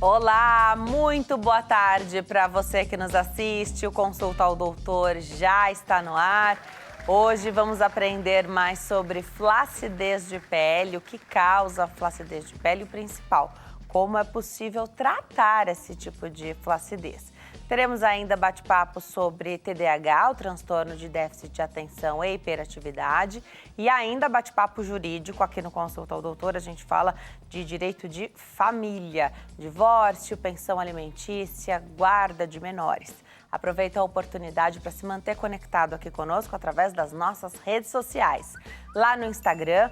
Olá, muito boa tarde para você que nos assiste. O Consulta ao Doutor já está no ar. Hoje vamos aprender mais sobre flacidez de pele, o que causa flacidez de pele e o principal, como é possível tratar esse tipo de flacidez. Teremos ainda bate-papo sobre TDAH, o transtorno de déficit de atenção e hiperatividade, e ainda bate-papo jurídico aqui no Consulta ao Doutor. A gente fala de direito de família, divórcio, pensão alimentícia, guarda de menores. Aproveita a oportunidade para se manter conectado aqui conosco através das nossas redes sociais. Lá no Instagram,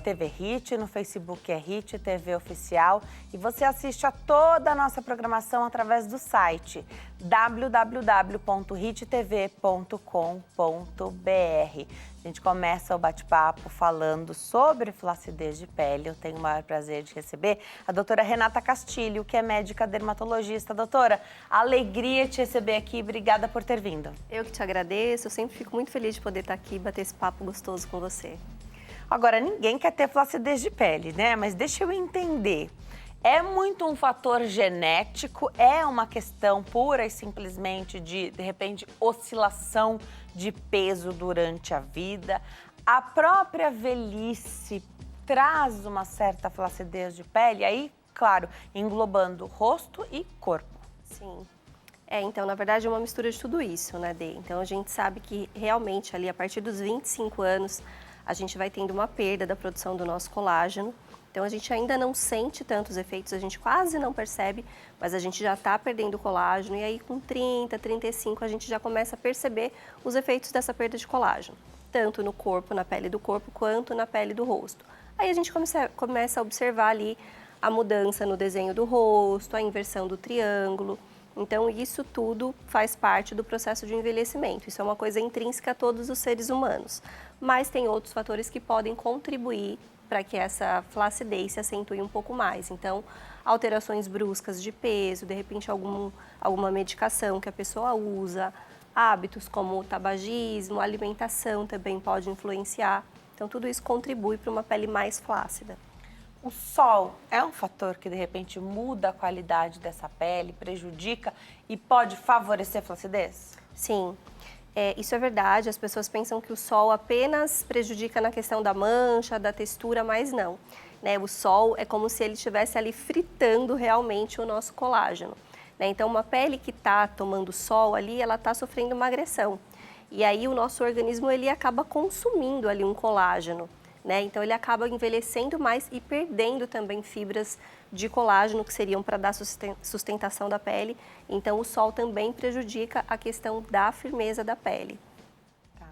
@TVHit, no Facebook é Hit TV Oficial. E você assiste a toda a nossa programação através do site www.hittv.com.br. A gente começa o bate-papo falando sobre flacidez de pele. Eu tenho o maior prazer de receber a doutora Renata Castilho, que é médica dermatologista. Doutora, alegria te receber aqui. Obrigada por ter vindo. Eu que te agradeço. Eu sempre fico muito feliz de poder estar aqui e bater esse papo gostoso com você. Agora, ninguém quer ter flacidez de pele, né? Mas deixa eu entender. É muito um fator genético? É uma questão pura e simplesmente de repente, oscilação de peso durante a vida? A própria velhice traz uma certa flacidez de pele? Aí, claro, englobando rosto e corpo. Sim. Então, na verdade, é uma mistura de tudo isso, né, Dê? Então, a gente sabe que realmente ali, a partir dos 25 anos, a gente vai tendo uma perda da produção do nosso colágeno. Então, a gente ainda não sente tantos efeitos, a gente quase não percebe, mas a gente já está perdendo colágeno. E aí, com 30, 35, a gente já começa a perceber os efeitos dessa perda de colágeno, tanto no corpo, na pele do corpo, quanto na pele do rosto. Aí, a gente começa a observar ali a mudança no desenho do rosto, a inversão do triângulo. Então, isso tudo faz parte do processo de envelhecimento. Isso é uma coisa intrínseca a todos os seres humanos. Mas tem outros fatores que podem contribuir para que essa flacidez se acentue um pouco mais. Então, alterações bruscas de peso, de repente alguma medicação que a pessoa usa, hábitos como o tabagismo, alimentação também pode influenciar. Então, tudo isso contribui para uma pele mais flácida. O sol é um fator que, de repente, muda a qualidade dessa pele, prejudica e pode favorecer a flacidez? Sim, isso é verdade. As pessoas pensam que o sol apenas prejudica na questão da mancha, da textura, mas não, né? O sol é como se ele estivesse ali fritando realmente o nosso colágeno, né? Então, uma pele que está tomando sol ali, ela está sofrendo uma agressão. E aí, o nosso organismo, ele acaba consumindo ali um colágeno, né? Então, ele acaba envelhecendo mais e perdendo também fibras de colágeno que seriam para dar sustentação da pele. Então, o sol também prejudica a questão da firmeza da pele. Tá.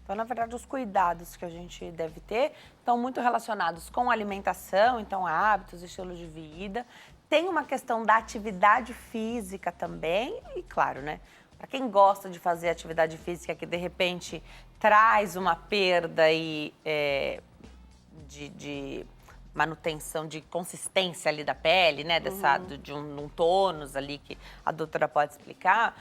Então, na verdade, os cuidados que a gente deve ter estão muito relacionados com alimentação, então hábitos, estilo de vida. Tem uma questão da atividade física também e, claro, né? Para quem gosta de fazer atividade física que, de repente, traz uma perda aí, de manutenção de consistência ali da pele, né? De um tônus ali que a doutora pode explicar,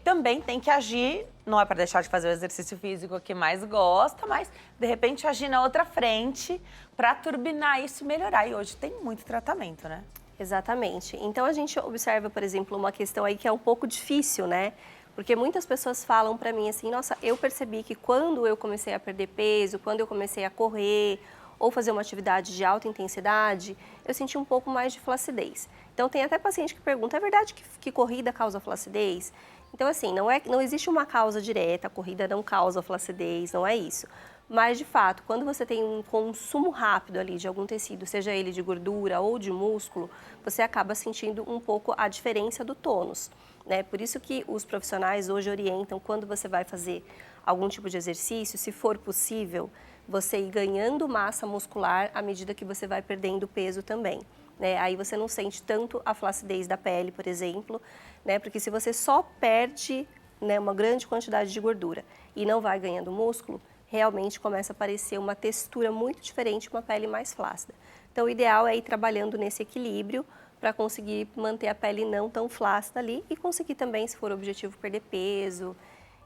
também tem que agir, não é para deixar de fazer o exercício físico que mais gosta, mas de repente agir na outra frente para turbinar isso e melhorar. E hoje tem muito tratamento, né? Exatamente. Então, a gente observa, por exemplo, uma questão aí que é um pouco difícil, né? Porque muitas pessoas falam para mim assim, nossa, eu percebi que quando eu comecei a perder peso, quando eu comecei a correr ou fazer uma atividade de alta intensidade, eu senti um pouco mais de flacidez. Então, tem até paciente que pergunta, é verdade que corrida causa flacidez? Então, assim, não existe uma causa direta, a corrida não causa flacidez, não é isso. Mas, de fato, quando você tem um consumo rápido ali de algum tecido, seja ele de gordura ou de músculo, você acaba sentindo um pouco a diferença do tônus, né? Por isso que os profissionais hoje orientam, quando você vai fazer algum tipo de exercício, se for possível, você ir ganhando massa muscular à medida que você vai perdendo peso também, né? Aí você não sente tanto a flacidez da pele, por exemplo, né? Porque se você só perde, né, uma grande quantidade de gordura e não vai ganhando músculo, realmente começa a aparecer uma textura muito diferente, uma pele mais flácida. Então, o ideal é ir trabalhando nesse equilíbrio para conseguir manter a pele não tão flácida ali e conseguir também, se for o objetivo, perder peso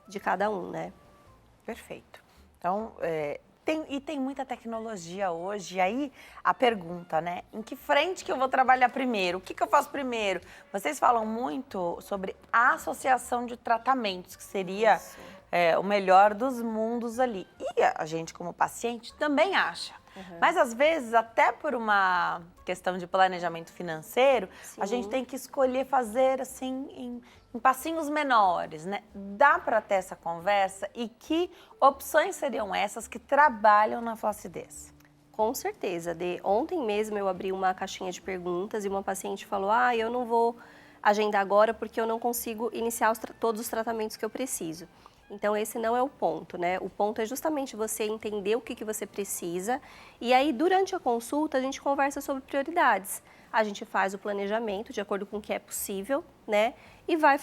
de cada um, né? Perfeito. Então, Tem muita tecnologia hoje. E aí, a pergunta, né? Em que frente que eu vou trabalhar primeiro? O que eu faço primeiro? Vocês falam muito sobre a associação de tratamentos, que seria o melhor dos mundos ali. E a gente, como paciente, também acha. Mas, às vezes, até por uma questão de planejamento financeiro, a gente tem que escolher fazer, assim, em passinhos menores, né? Dá para ter essa conversa? E que opções seriam essas que trabalham na flacidez? Com certeza. Ontem mesmo eu abri uma caixinha de perguntas e uma paciente falou: eu não vou agendar agora porque eu não consigo iniciar todos os tratamentos que eu preciso. Então, esse não é o ponto, né? O ponto é justamente você entender o que você precisa e aí, durante a consulta, a gente conversa sobre prioridades. A gente faz o planejamento de acordo com o que é possível, né? E vai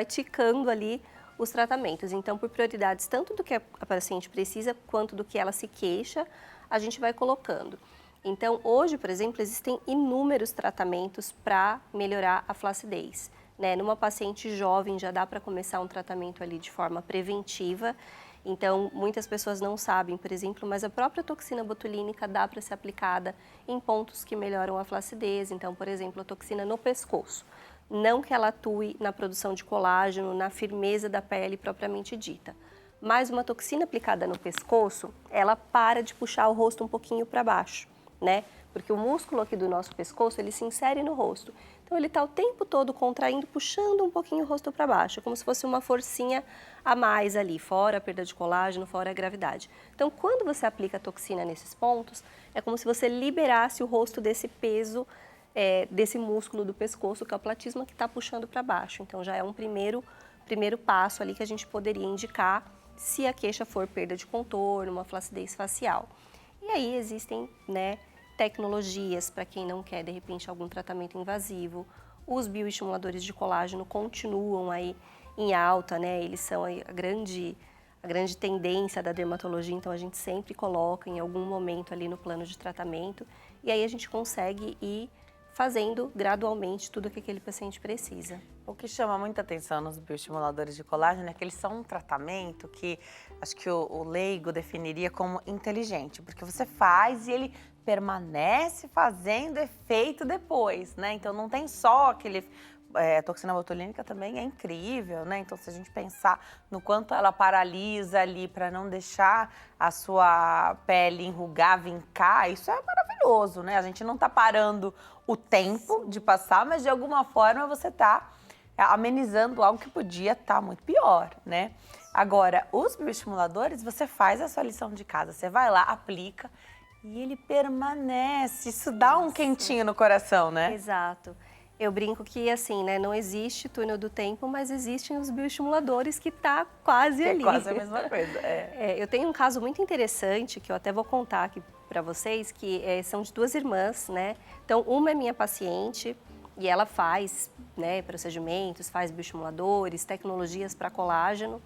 ticando ali os tratamentos. Então, por prioridades, tanto do que a paciente precisa, quanto do que ela se queixa, a gente vai colocando. Então, hoje, por exemplo, existem inúmeros tratamentos para melhorar a flacidez. Né? Numa paciente jovem já dá para começar um tratamento ali de forma preventiva. Então, muitas pessoas não sabem, por exemplo, mas a própria toxina botulínica dá para ser aplicada em pontos que melhoram a flacidez. Então, por exemplo, a toxina no pescoço. Não que ela atue na produção de colágeno, na firmeza da pele propriamente dita. Mas uma toxina aplicada no pescoço, ela para de puxar o rosto um pouquinho para baixo, né? Porque o músculo aqui do nosso pescoço, ele se insere no rosto. Então, ele está o tempo todo contraindo, puxando um pouquinho o rosto para baixo, como se fosse uma forcinha a mais ali, fora a perda de colágeno, fora a gravidade. Então, quando você aplica a toxina nesses pontos, é como se você liberasse o rosto desse peso, desse músculo do pescoço, que é o platisma, que está puxando para baixo. Então, já é um primeiro passo ali que a gente poderia indicar se a queixa for perda de contorno, uma flacidez facial. E aí existem, né, tecnologias para quem não quer, de repente, algum tratamento invasivo. Os bioestimuladores de colágeno continuam aí em alta, né? Eles são aí a grande tendência da dermatologia, então a gente sempre coloca em algum momento ali no plano de tratamento e aí a gente consegue ir fazendo gradualmente tudo o que aquele paciente precisa. O que chama muita atenção nos bioestimuladores de colágeno é que eles são um tratamento que acho que o leigo definiria como inteligente, porque você faz e ele permanece fazendo efeito depois, né? Então não tem só aquele... A toxina botulínica também é incrível, né? Então, se a gente pensar no quanto ela paralisa ali para não deixar a sua pele enrugar, vincar, isso é maravilhoso, né? A gente não tá parando o tempo de passar, mas de alguma forma você tá amenizando algo que podia estar muito pior, né? Agora, os bioestimuladores, você faz a sua lição de casa, você vai lá, aplica e ele permanece. Isso dá um quentinho no coração, né? Exato. Eu brinco que, assim, né, não existe túnel do tempo, mas existem os bioestimuladores que tá quase ali. É quase a mesma coisa, eu tenho um caso muito interessante, que eu até vou contar aqui para vocês, que são de duas irmãs, né? Então, uma é minha paciente e ela faz, né, procedimentos, faz bioestimuladores, tecnologias para colágeno.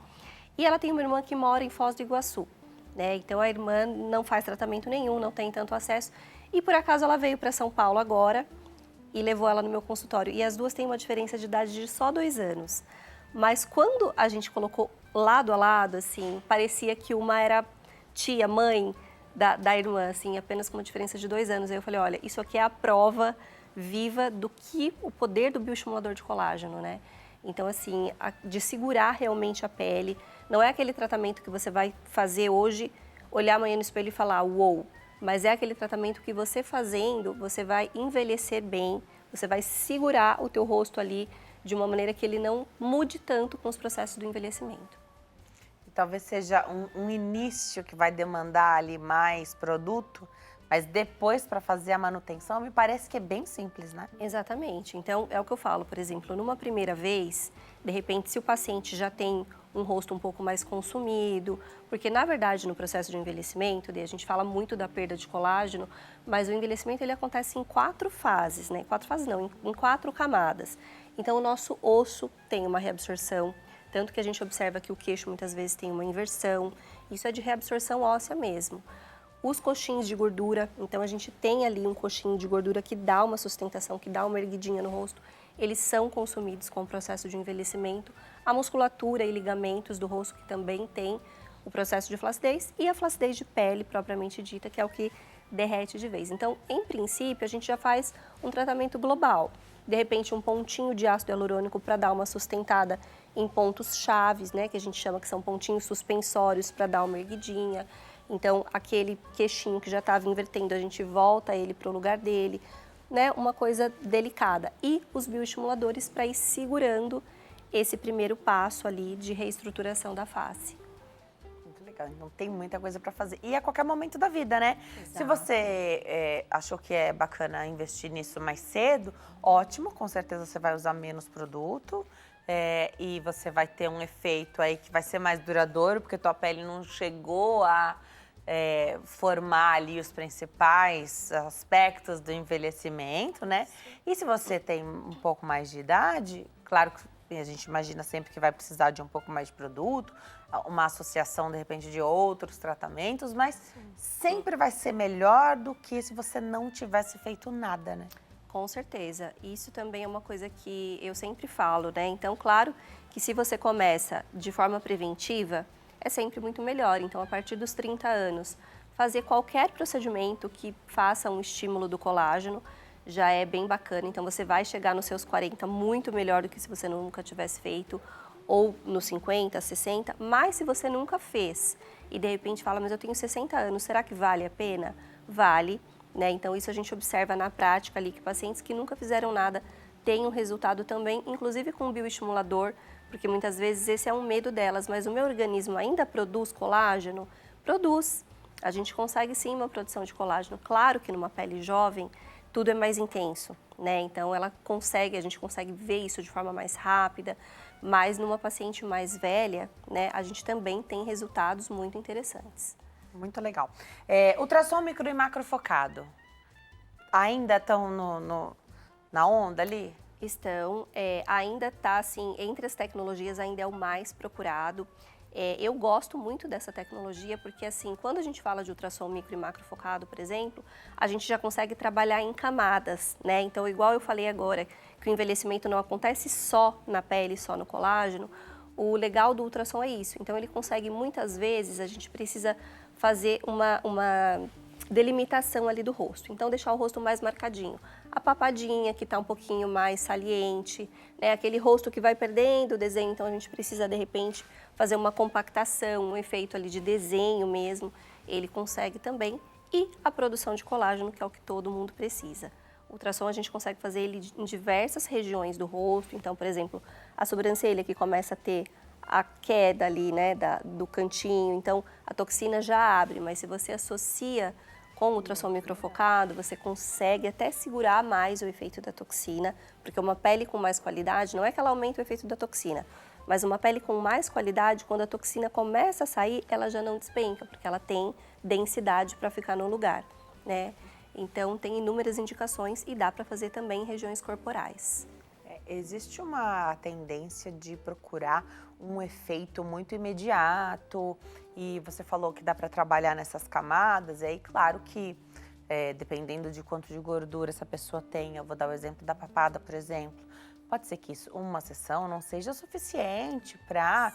E ela tem uma irmã que mora em Foz do Iguaçu, né? Então, a irmã não faz tratamento nenhum, não tem tanto acesso. E, por acaso, ela veio para São Paulo agora e levou ela no meu consultório. E as duas têm uma diferença de idade de só 2 anos. Mas quando a gente colocou lado a lado, assim, parecia que uma era tia, mãe da irmã, assim, apenas com uma diferença de 2 anos. Aí eu falei, olha, isso aqui é a prova viva do que o poder do bioestimulador de colágeno, né? Então, assim, de segurar realmente a pele. Não é aquele tratamento que você vai fazer hoje, olhar amanhã no espelho e falar, uou. Mas é aquele tratamento que você fazendo, você vai envelhecer bem, você vai segurar o teu rosto ali de uma maneira que ele não mude tanto com os processos do envelhecimento. E talvez seja um início que vai demandar ali mais produto, mas depois para fazer a manutenção me parece que é bem simples, né? Exatamente. Então, é o que eu falo, por exemplo, numa primeira vez, de repente, se o paciente já tem um rosto um pouco mais consumido, porque na verdade no processo de envelhecimento, a gente fala muito da perda de colágeno, mas o envelhecimento ele acontece em 4 fases, né? 4 fases não, em 4 camadas. Então o nosso osso tem uma reabsorção, tanto que a gente observa que o queixo muitas vezes tem uma inversão, isso é de reabsorção óssea mesmo. Os coxins de gordura, então a gente tem ali um coxinho de gordura que dá uma sustentação, que dá uma erguidinha no rosto, eles são consumidos com o processo de envelhecimento. A musculatura e ligamentos do rosto que também tem o processo de flacidez e a flacidez de pele propriamente dita, que é o que derrete de vez. Então, em princípio, a gente já faz um tratamento global. De repente, um pontinho de ácido hialurônico para dar uma sustentada em pontos chaves, né, que a gente chama que são pontinhos suspensórios para dar uma erguidinha. Então, aquele queixinho que já estava invertendo, a gente volta ele para o lugar dele, né, uma coisa delicada. E os bioestimuladores para ir segurando esse primeiro passo ali de reestruturação da face. Não tem muita coisa para fazer. E a qualquer momento da vida, né? Exato. Se você achou que é bacana investir nisso mais cedo, ótimo, com certeza você vai usar menos produto e você vai ter um efeito aí que vai ser mais duradouro, porque tua pele não chegou a formar ali os principais aspectos do envelhecimento, né? E se você tem um pouco mais de idade, claro que a gente imagina sempre que vai precisar de um pouco mais de produto, uma associação, de repente, de outros tratamentos, mas sempre vai ser melhor do que se você não tivesse feito nada, né? Com certeza. Isso também é uma coisa que eu sempre falo, né? Então, claro que se você começa de forma preventiva, é sempre muito melhor. Então, a partir dos 30 anos, fazer qualquer procedimento que faça um estímulo do colágeno já é bem bacana. Então, você vai chegar nos seus 40 muito melhor do que se você nunca tivesse feito, ou nos 50, 60, mas se você nunca fez e de repente fala, mas eu tenho 60 anos, será que vale a pena? Vale, né? Então isso a gente observa na prática ali, que pacientes que nunca fizeram nada têm um resultado também, inclusive com bioestimulador, porque muitas vezes esse é um medo delas, mas o meu organismo ainda produz colágeno? Produz. A gente consegue sim uma produção de colágeno, claro que numa pele jovem tudo é mais intenso, né? Então a gente consegue ver isso de forma mais rápida, mas numa paciente mais velha, né, a gente também tem resultados muito interessantes. Muito legal. Ultrassom micro e macro focado, ainda estão na onda ali? Estão, ainda está assim, entre as tecnologias ainda é o mais procurado. Eu gosto muito dessa tecnologia porque, assim, quando a gente fala de ultrassom micro e macro focado, por exemplo, a gente já consegue trabalhar em camadas, né? Então, igual eu falei agora, que o envelhecimento não acontece só na pele, só no colágeno, o legal do ultrassom é isso. Então, ele consegue, muitas vezes, a gente precisa fazer uma delimitação ali do rosto. Então, deixar o rosto mais marcadinho. A papadinha, que está um pouquinho mais saliente, né? Aquele rosto que vai perdendo o desenho, então a gente precisa, de repente, fazer uma compactação, um efeito ali de desenho mesmo. Ele consegue também. E a produção de colágeno, que é o que todo mundo precisa. O ultrassom a gente consegue fazer ele em diversas regiões do rosto. Então, por exemplo, a sobrancelha que começa a ter a queda ali, né, do cantinho. Então, a toxina já abre, mas se você associa com o ultrassom microfocado, você consegue até segurar mais o efeito da toxina, porque uma pele com mais qualidade, não é que ela aumenta o efeito da toxina, mas uma pele com mais qualidade, quando a toxina começa a sair, ela já não despenca, porque ela tem densidade para ficar no lugar, né? Então, tem inúmeras indicações e dá para fazer também em regiões corporais. Existe uma tendência de procurar um efeito muito imediato e você falou que dá para trabalhar nessas camadas, e aí claro que dependendo de quanto de gordura essa pessoa tem, eu vou dar o exemplo da papada, por exemplo, pode ser que uma sessão não seja suficiente para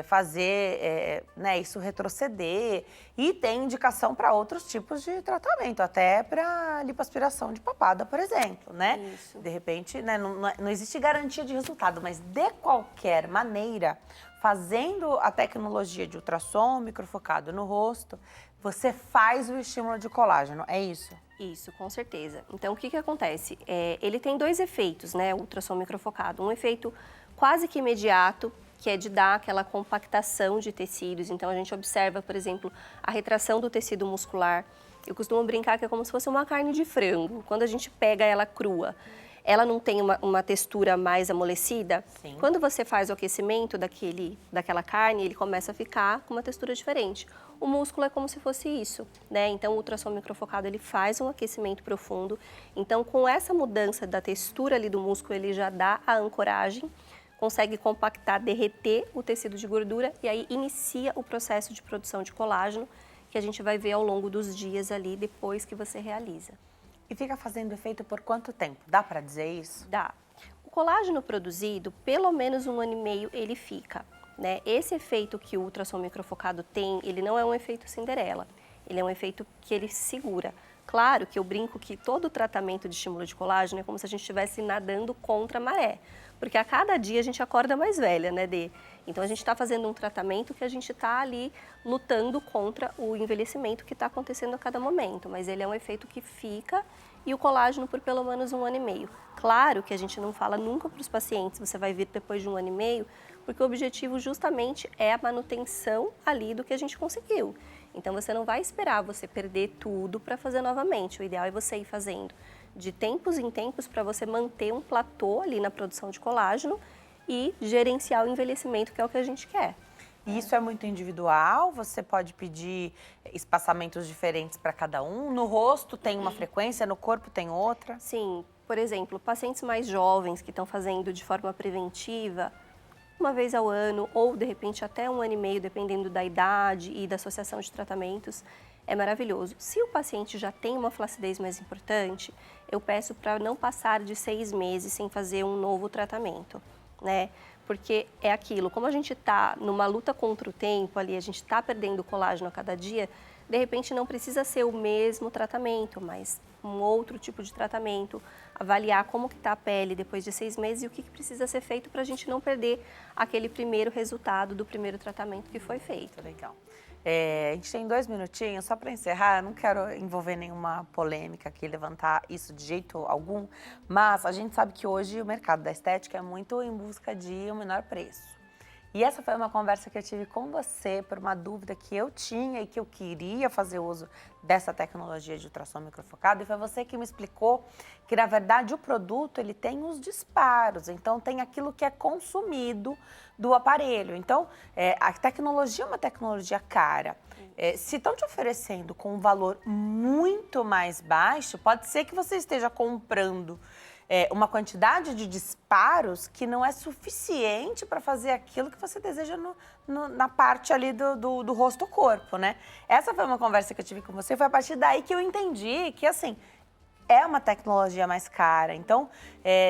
fazer né, isso retroceder. E tem indicação para outros tipos de tratamento, até para lipoaspiração de papada, por exemplo, né? Isso. De repente, né, não existe garantia de resultado, mas de qualquer maneira, fazendo a tecnologia de ultrassom microfocado no rosto, você faz o estímulo de colágeno, é isso? Isso, com certeza. Então, o que acontece? Ele tem dois efeitos, né, o ultrassom microfocado. Um efeito quase que imediato, que é de dar aquela compactação de tecidos. Então, a gente observa, por exemplo, a retração do tecido muscular. Eu costumo brincar que é como se fosse uma carne de frango. Quando a gente pega ela crua, ela não tem uma textura mais amolecida. Sim. Quando você faz o aquecimento daquela carne, ele começa a ficar com uma textura diferente. O músculo é como se fosse isso, né? Então, o ultrassom microfocado, ele faz um aquecimento profundo. Então, com essa mudança da textura ali do músculo, ele já dá a ancoragem, consegue compactar, derreter o tecido de gordura e aí inicia o processo de produção de colágeno, que a gente vai ver ao longo dos dias ali, depois que você realiza. E fica fazendo efeito por quanto tempo? Dá para dizer isso? Dá. O colágeno produzido, pelo menos 1 ano e meio ele fica, né? Esse efeito que o ultrassom microfocado tem, ele não é um efeito Cinderela, ele é um efeito que ele segura. Claro que eu brinco que todo tratamento de estímulo de colágeno é como se a gente estivesse nadando contra a maré, porque a cada dia a gente acorda mais velha, né, Dê? Então a gente está fazendo um tratamento que a gente está ali lutando contra o envelhecimento que está acontecendo a cada momento, mas ele é um efeito que fica e o colágeno por pelo menos 1 ano e meio. Claro que a gente não fala nunca para os pacientes, você vai vir depois de 1 ano e meio, porque o objetivo justamente é a manutenção ali do que a gente conseguiu. Então você não vai esperar você perder tudo para fazer novamente, o ideal é você ir fazendo de tempos em tempos para você manter um platô ali na produção de colágeno e gerenciar o envelhecimento, que é o que a gente quer. E isso é muito individual? Você pode pedir espaçamentos diferentes para cada um? No rosto tem uma frequência, no corpo tem outra? Sim, por exemplo, pacientes mais jovens que estão fazendo de forma preventiva, 1 vez ao ano ou de repente até 1 ano e meio, dependendo da idade e da associação de tratamentos, é maravilhoso. Se o paciente já tem uma flacidez mais importante, eu peço para não passar de 6 meses sem fazer um novo tratamento, né? Porque é aquilo, como a gente está numa luta contra o tempo ali, a gente está perdendo colágeno a cada dia, de repente não precisa ser o mesmo tratamento, mas um outro tipo de tratamento, avaliar como que está a pele depois de 6 meses e o que precisa ser feito para a gente não perder aquele primeiro resultado do primeiro tratamento que foi feito. Legal. A gente tem 2 minutinhos, só para encerrar, eu não quero envolver nenhuma polêmica aqui, levantar isso de jeito algum, mas a gente sabe que hoje o mercado da estética é muito em busca de um menor preço. E essa foi uma conversa que eu tive com você por uma dúvida que eu tinha e que eu queria fazer uso dessa tecnologia de ultrassom microfocado, e foi você que me explicou que, na verdade, o produto ele tem os disparos, então tem aquilo que é consumido do aparelho. Então, a tecnologia é uma tecnologia cara. Se estão te oferecendo com um valor muito mais baixo, pode ser que você esteja comprando uma quantidade de disparos que não é suficiente para fazer aquilo que você deseja na parte ali do rosto-corpo, né? Essa foi uma conversa que eu tive com você, foi a partir daí que eu entendi que, assim, é uma tecnologia mais cara. Então,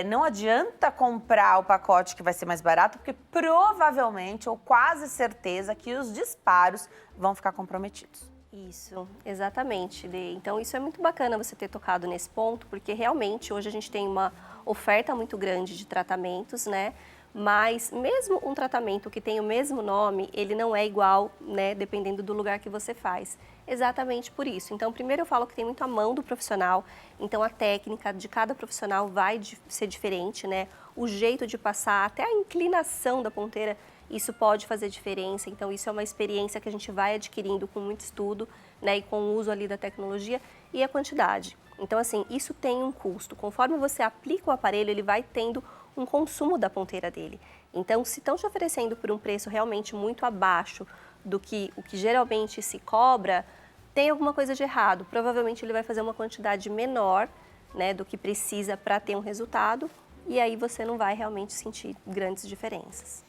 não adianta comprar o pacote que vai ser mais barato, porque provavelmente, ou quase certeza, que os disparos vão ficar comprometidos. Isso, exatamente, Dê. Então isso é muito bacana você ter tocado nesse ponto, porque realmente hoje a gente tem uma oferta muito grande de tratamentos, né? Mas mesmo um tratamento que tem o mesmo nome, ele não é igual, né? Dependendo do lugar que você faz. Exatamente por isso. Então, primeiro eu falo que tem muito a mão do profissional, então a técnica de cada profissional vai ser diferente, né? O jeito de passar, até a inclinação da ponteira, isso pode fazer diferença, então isso é uma experiência que a gente vai adquirindo com muito estudo, né, e com o uso ali da tecnologia e a quantidade. Então, assim, isso tem um custo. Conforme você aplica o aparelho, ele vai tendo um consumo da ponteira dele. Então, se estão te oferecendo por um preço realmente muito abaixo do que o que geralmente se cobra, tem alguma coisa de errado. Provavelmente ele vai fazer uma quantidade menor, né, do que precisa para ter um resultado, e aí você não vai realmente sentir grandes diferenças.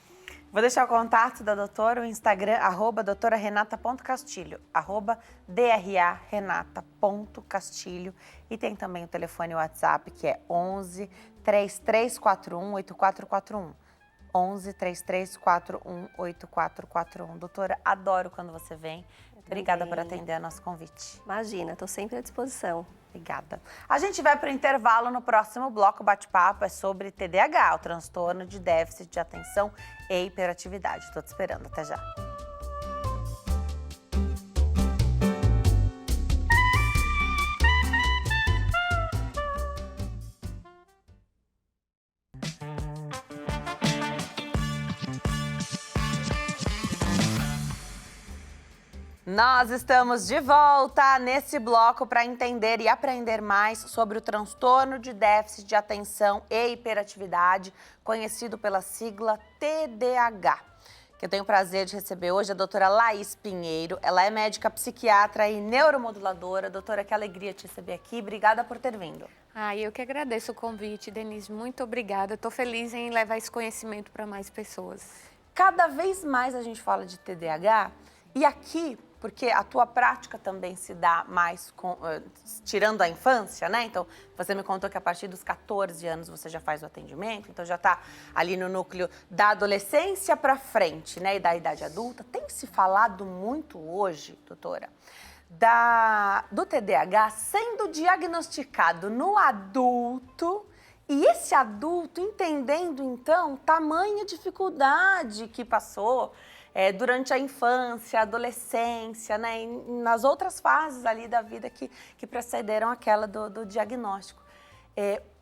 Vou deixar o contato da doutora, o Instagram, @doutorarenata.castilho, @drarenata.castilho, e tem também o telefone WhatsApp, que é 11 3341 8441. 11 3341 8441. Doutora, adoro quando você vem. Obrigada por atender o nosso convite. Imagina, estou sempre à disposição. Obrigada. A gente vai para o intervalo. No próximo bloco, o bate-papo é sobre TDAH, o transtorno de déficit de atenção e hiperatividade. Estou te esperando. Até já. Nós estamos de volta nesse bloco para entender e aprender mais sobre o transtorno de déficit de atenção e hiperatividade, conhecido pela sigla TDAH. Que eu tenho o prazer de receber hoje a doutora Laís Pinheiro. Ela é médica psiquiatra e neuromoduladora. Doutora, que alegria te receber aqui. Obrigada por ter vindo. Eu que agradeço o convite, Denise. Muito obrigada. Estou feliz em levar esse conhecimento para mais pessoas. Cada vez mais a gente fala de TDAH E aqui, porque a tua prática também se dá mais tirando a infância, né? Então, você me contou que a partir dos 14 anos você já faz o atendimento, então já está ali no núcleo da adolescência para frente, né? E da idade adulta. Tem se falado muito hoje, doutora, do TDAH sendo diagnosticado no adulto e esse adulto entendendo, então, tamanha dificuldade que passou durante a infância, a adolescência, né, e nas outras fases ali da vida que precederam aquela do diagnóstico.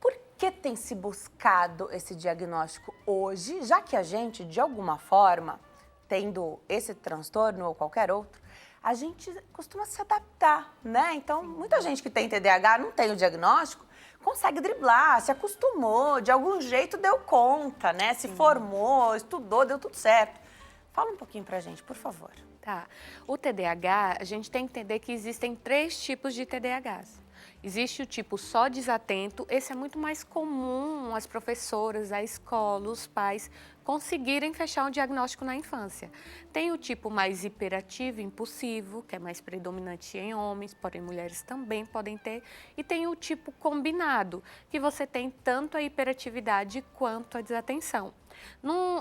Por que tem se buscado esse diagnóstico hoje, já que a gente, de alguma forma, tendo esse transtorno ou qualquer outro, a gente costuma se adaptar, né? Então, muita gente que tem TDAH, não tem o diagnóstico, consegue driblar, se acostumou, de algum jeito deu conta, né? Se formou, estudou, deu tudo certo. Fala um pouquinho pra gente, por favor. Tá. O TDAH, a gente tem que entender que existem 3 tipos de TDAHs. Existe o tipo só desatento, esse é muito mais comum as professoras, a escola, os pais conseguirem fechar um diagnóstico na infância. Tem o tipo mais hiperativo, impulsivo, que é mais predominante em homens, porém mulheres também podem ter. E tem o tipo combinado, que você tem tanto a hiperatividade quanto a desatenção.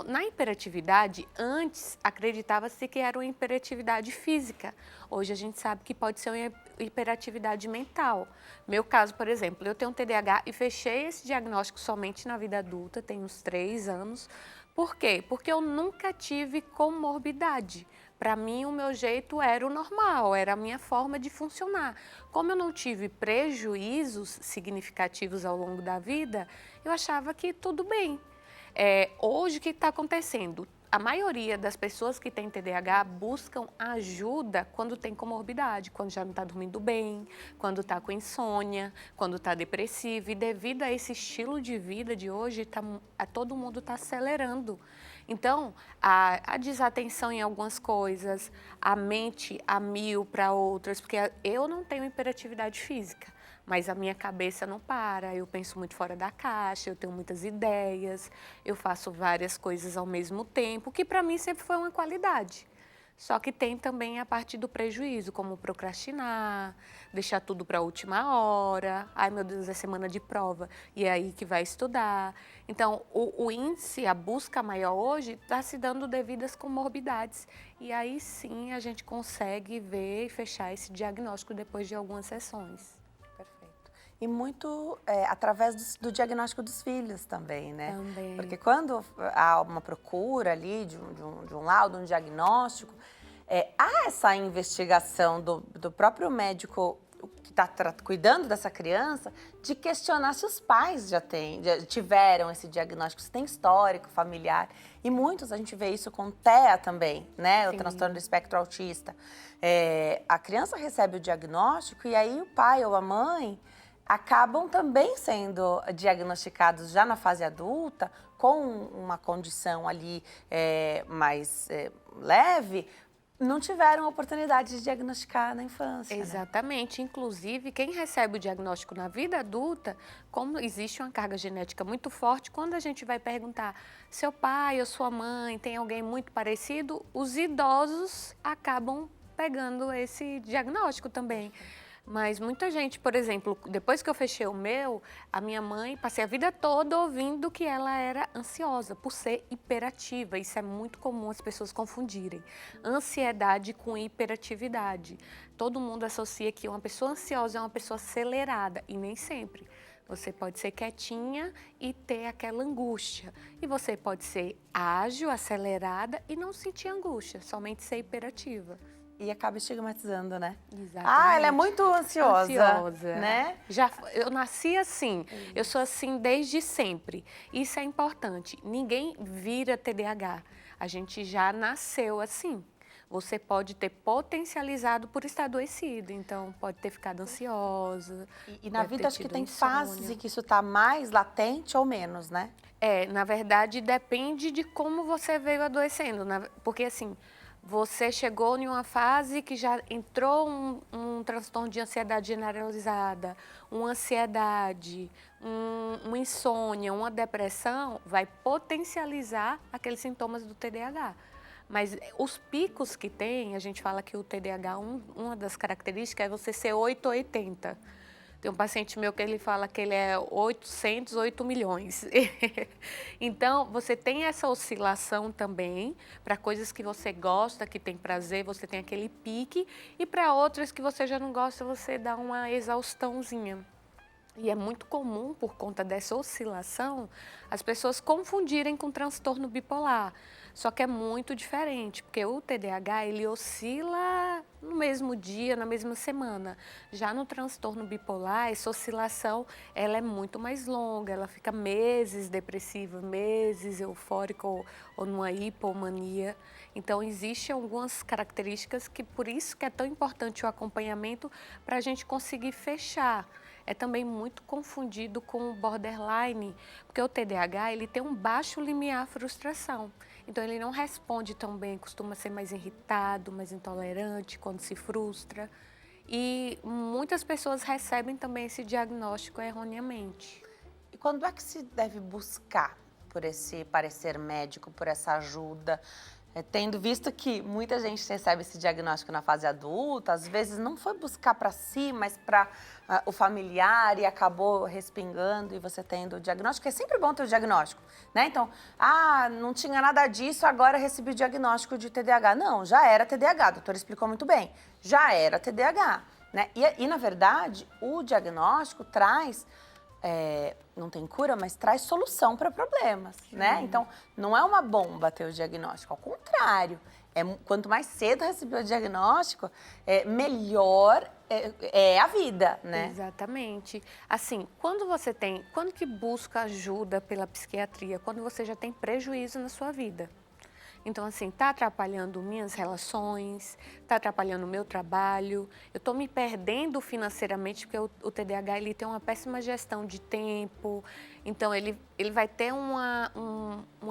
Na hiperatividade, antes acreditava-se que era uma hiperatividade física. Hoje a gente sabe que pode ser uma hiperatividade mental. Meu caso, por exemplo, eu tenho um TDAH e fechei esse diagnóstico somente na vida adulta, tem uns 3 anos. Por quê? Porque eu nunca tive comorbidade. Para mim, o meu jeito era o normal, era a minha forma de funcionar. Como eu não tive prejuízos significativos ao longo da vida, eu achava que tudo bem. Hoje, o que está acontecendo? A maioria das pessoas que têm TDAH buscam ajuda quando tem comorbidade, quando já não está dormindo bem, quando está com insônia, quando está depressivo. E devido a esse estilo de vida de hoje, todo mundo está acelerando. Então, a desatenção em algumas coisas, a mente a mil para outras, porque eu não tenho hiperatividade física. Mas a minha cabeça não para, eu penso muito fora da caixa, eu tenho muitas ideias, eu faço várias coisas ao mesmo tempo, que para mim sempre foi uma qualidade. Só que tem também a parte do prejuízo, como procrastinar, deixar tudo para a última hora, ai meu Deus, é semana de prova, e é aí que vai estudar. Então, o índice, a busca maior hoje, está se dando devido às comorbidades. E aí sim a gente consegue ver e fechar esse diagnóstico depois de algumas sessões. E muito através do diagnóstico dos filhos também, né? Também. Porque quando há uma procura ali de um laudo, um diagnóstico, há essa investigação do próprio médico que está cuidando dessa criança de questionar se os pais já tiveram esse diagnóstico, se tem histórico familiar. E muitos, a gente vê isso com TEA também, né? Sim. O transtorno do espectro autista. A criança recebe o diagnóstico e aí o pai ou a mãe acabam também sendo diagnosticados já na fase adulta com uma condição ali mais leve, não tiveram a oportunidade de diagnosticar na infância. Exatamente. Né? Inclusive, quem recebe o diagnóstico na vida adulta, como existe uma carga genética muito forte, quando a gente vai perguntar seu pai ou sua mãe tem alguém muito parecido, os idosos acabam pegando esse diagnóstico também. Mas muita gente, por exemplo, depois que eu fechei o meu, a minha mãe, passei a vida toda ouvindo que ela era ansiosa, por ser hiperativa. Isso é muito comum as pessoas confundirem. Ansiedade com hiperatividade. Todo mundo associa que uma pessoa ansiosa é uma pessoa acelerada, e nem sempre. Você pode ser quietinha e ter aquela angústia. E você pode ser ágil, acelerada e não sentir angústia, somente ser hiperativa. E acaba estigmatizando, né? Exatamente. Ela é muito ansiosa, né? Eu nasci assim, eu sou assim desde sempre. Isso é importante, ninguém vira TDAH, a gente já nasceu assim. Você pode ter potencializado por estar adoecido, então pode ter ficado ansiosa. E na vida acho que tem fases em que isso está mais latente ou menos, né? Na verdade depende de como você veio adoecendo, porque assim, você chegou em uma fase que já entrou um transtorno de ansiedade generalizada, uma ansiedade, uma insônia, uma depressão, vai potencializar aqueles sintomas do TDAH. Mas os picos que tem, a gente fala que o TDAH, uma das características é você ser 8 ou 80. Tem um paciente meu que ele fala que ele é 8 milhões. Então, você tem essa oscilação também para coisas que você gosta, que tem prazer, você tem aquele pique, e para outras que você já não gosta, você dá uma exaustãozinha. E é muito comum, por conta dessa oscilação, as pessoas confundirem com transtorno bipolar. Só que é muito diferente, porque o TDAH, ele oscila no mesmo dia, na mesma semana. Já no transtorno bipolar, essa oscilação, ela é muito mais longa, ela fica meses depressiva, meses eufórica ou numa hipomania. Então, existem algumas características que, por isso que é tão importante o acompanhamento, para a gente conseguir fechar. É também muito confundido com o borderline, porque o TDAH ele tem um baixo limiar frustração. Então, ele não responde tão bem, costuma ser mais irritado, mais intolerante quando se frustra. E muitas pessoas recebem também esse diagnóstico erroneamente. E quando é que se deve buscar por esse parecer médico, por essa ajuda? Tendo visto que muita gente recebe esse diagnóstico na fase adulta, às vezes não foi buscar para si, mas para o familiar e acabou respingando e você tendo o diagnóstico. É sempre bom ter o diagnóstico, né? Então, não tinha nada disso, agora recebi o diagnóstico de TDAH. Não, já era TDAH, a doutora explicou muito bem. Já era TDAH, né? E na verdade, o diagnóstico traz... não tem cura, mas traz solução para problemas, né? Então, não é uma bomba ter o diagnóstico, ao contrário. Quanto mais cedo receber o diagnóstico, melhor é a vida, né? Exatamente. Assim, quando que busca ajuda pela psiquiatria? Quando você já tem prejuízo na sua vida. Então, assim, está atrapalhando minhas relações, está atrapalhando o meu trabalho, eu estou me perdendo financeiramente, porque o TDAH ele tem uma péssima gestão de tempo, então ele vai ter uma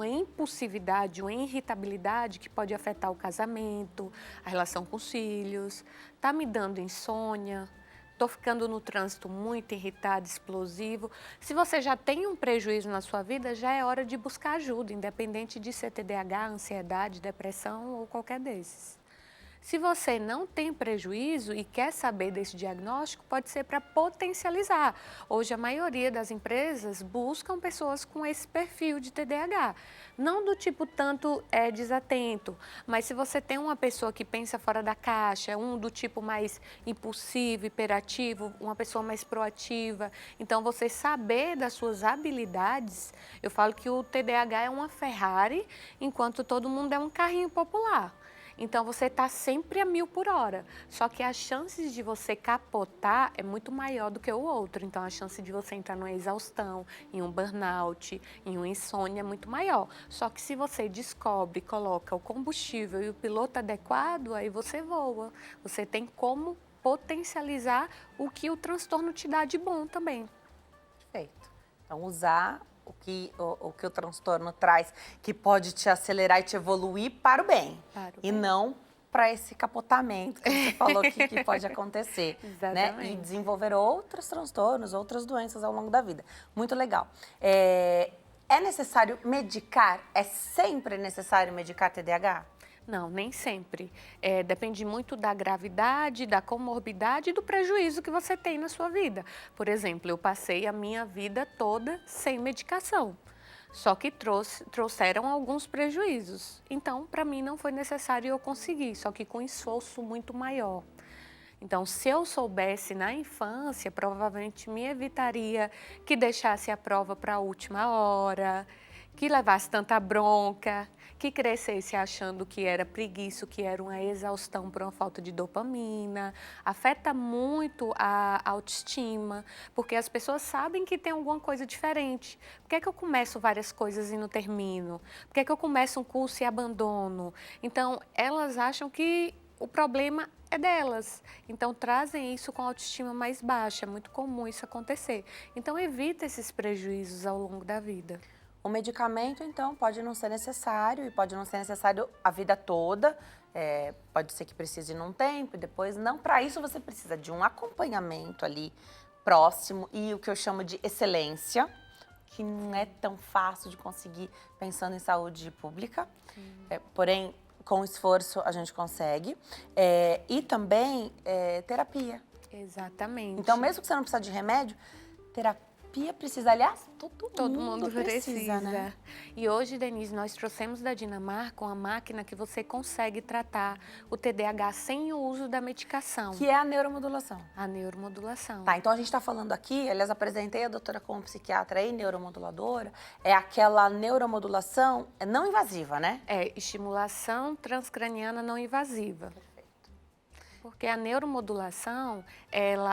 impulsividade, uma irritabilidade que pode afetar o casamento, a relação com os filhos, está me dando insônia. Estou ficando no trânsito muito irritado, explosivo. Se você já tem um prejuízo na sua vida, já é hora de buscar ajuda, independente de ser TDAH, ansiedade, depressão ou qualquer desses. Se você não tem prejuízo e quer saber desse diagnóstico, pode ser para potencializar. Hoje, a maioria das empresas buscam pessoas com esse perfil de TDAH. Não do tipo tanto desatento, mas se você tem uma pessoa que pensa fora da caixa, do tipo mais impulsivo, hiperativo, uma pessoa mais proativa. Então, você saber das suas habilidades, eu falo que o TDAH é uma Ferrari, enquanto todo mundo é um carrinho popular. Então, você está sempre a 1000 por hora, só que as chances de você capotar é muito maior do que o outro. Então, a chance de você entrar numa exaustão, em um burnout, em uma insônia é muito maior. Só que se você descobre, coloca o combustível e o piloto adequado, aí você voa. Você tem como potencializar o que o transtorno te dá de bom também. Perfeito. Então, usar o que o transtorno traz, que pode te acelerar e te evoluir para o bem. E não para esse capotamento que você falou que pode acontecer. Exatamente. Né? E desenvolver outros transtornos, outras doenças ao longo da vida. Muito legal. É necessário medicar? É sempre necessário medicar TDAH? Não, nem sempre. Depende muito da gravidade, da comorbidade e do prejuízo que você tem na sua vida. Por exemplo, eu passei a minha vida toda sem medicação, só que trouxeram alguns prejuízos. Então, para mim, não foi necessário eu conseguir, só que com esforço muito maior. Então, se eu soubesse na infância, provavelmente me evitaria que deixasse a prova para a última hora, que levasse tanta bronca, que crescesse achando que era preguiça, que era uma exaustão por uma falta de dopamina. Afeta muito a autoestima, porque as pessoas sabem que tem alguma coisa diferente. Por que é que eu começo várias coisas e não termino? Por que é que eu começo um curso e abandono? Então, elas acham que o problema é delas. Então, trazem isso com a autoestima mais baixa. É muito comum isso acontecer. Então, evita esses prejuízos ao longo da vida. O medicamento, então, pode não ser necessário e pode não ser necessário a vida toda. Pode ser que precise num tempo e depois não. Para isso, você precisa de um acompanhamento ali próximo e o que eu chamo de excelência, que não é tão fácil de conseguir pensando em saúde pública. Porém, com esforço a gente consegue. E também terapia. Exatamente. Então, mesmo que você não precisa de remédio, terapia precisa, aliás, Todo mundo precisa, né? E hoje, Denise, nós trouxemos da Dinamarca uma máquina que você consegue tratar o TDAH sem o uso da medicação. Que é a neuromodulação. A neuromodulação. Tá, então a gente está falando aqui, aliás, apresentei a doutora como psiquiatra e neuromoduladora, é aquela neuromodulação não invasiva, né? É estimulação transcraniana não invasiva. Porque a neuromodulação,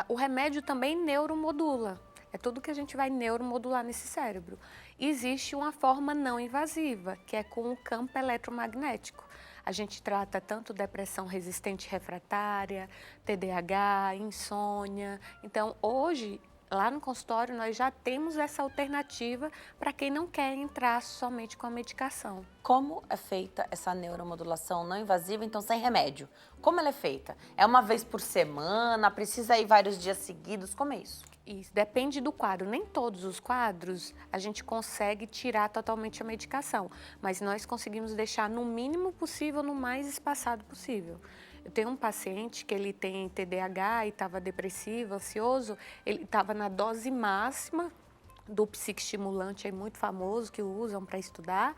o remédio também neuromodula. É tudo que a gente vai neuromodular nesse cérebro. Existe uma forma não invasiva, que é com o campo eletromagnético. A gente trata tanto depressão resistente refratária, TDAH, insônia. Então, hoje, lá no consultório, nós já temos essa alternativa para quem não quer entrar somente com a medicação. Como é feita essa neuromodulação não invasiva, então sem remédio? Como ela é feita? É uma vez por semana? Precisa ir vários dias seguidos? Como é isso? Isso, depende do quadro. Nem todos os quadros a gente consegue tirar totalmente a medicação, mas nós conseguimos deixar no mínimo possível, no mais espaçado possível. Eu tenho um paciente que ele tem TDAH e estava depressivo, ansioso, ele estava na dose máxima do psicoestimulante aí muito famoso que usam para estudar.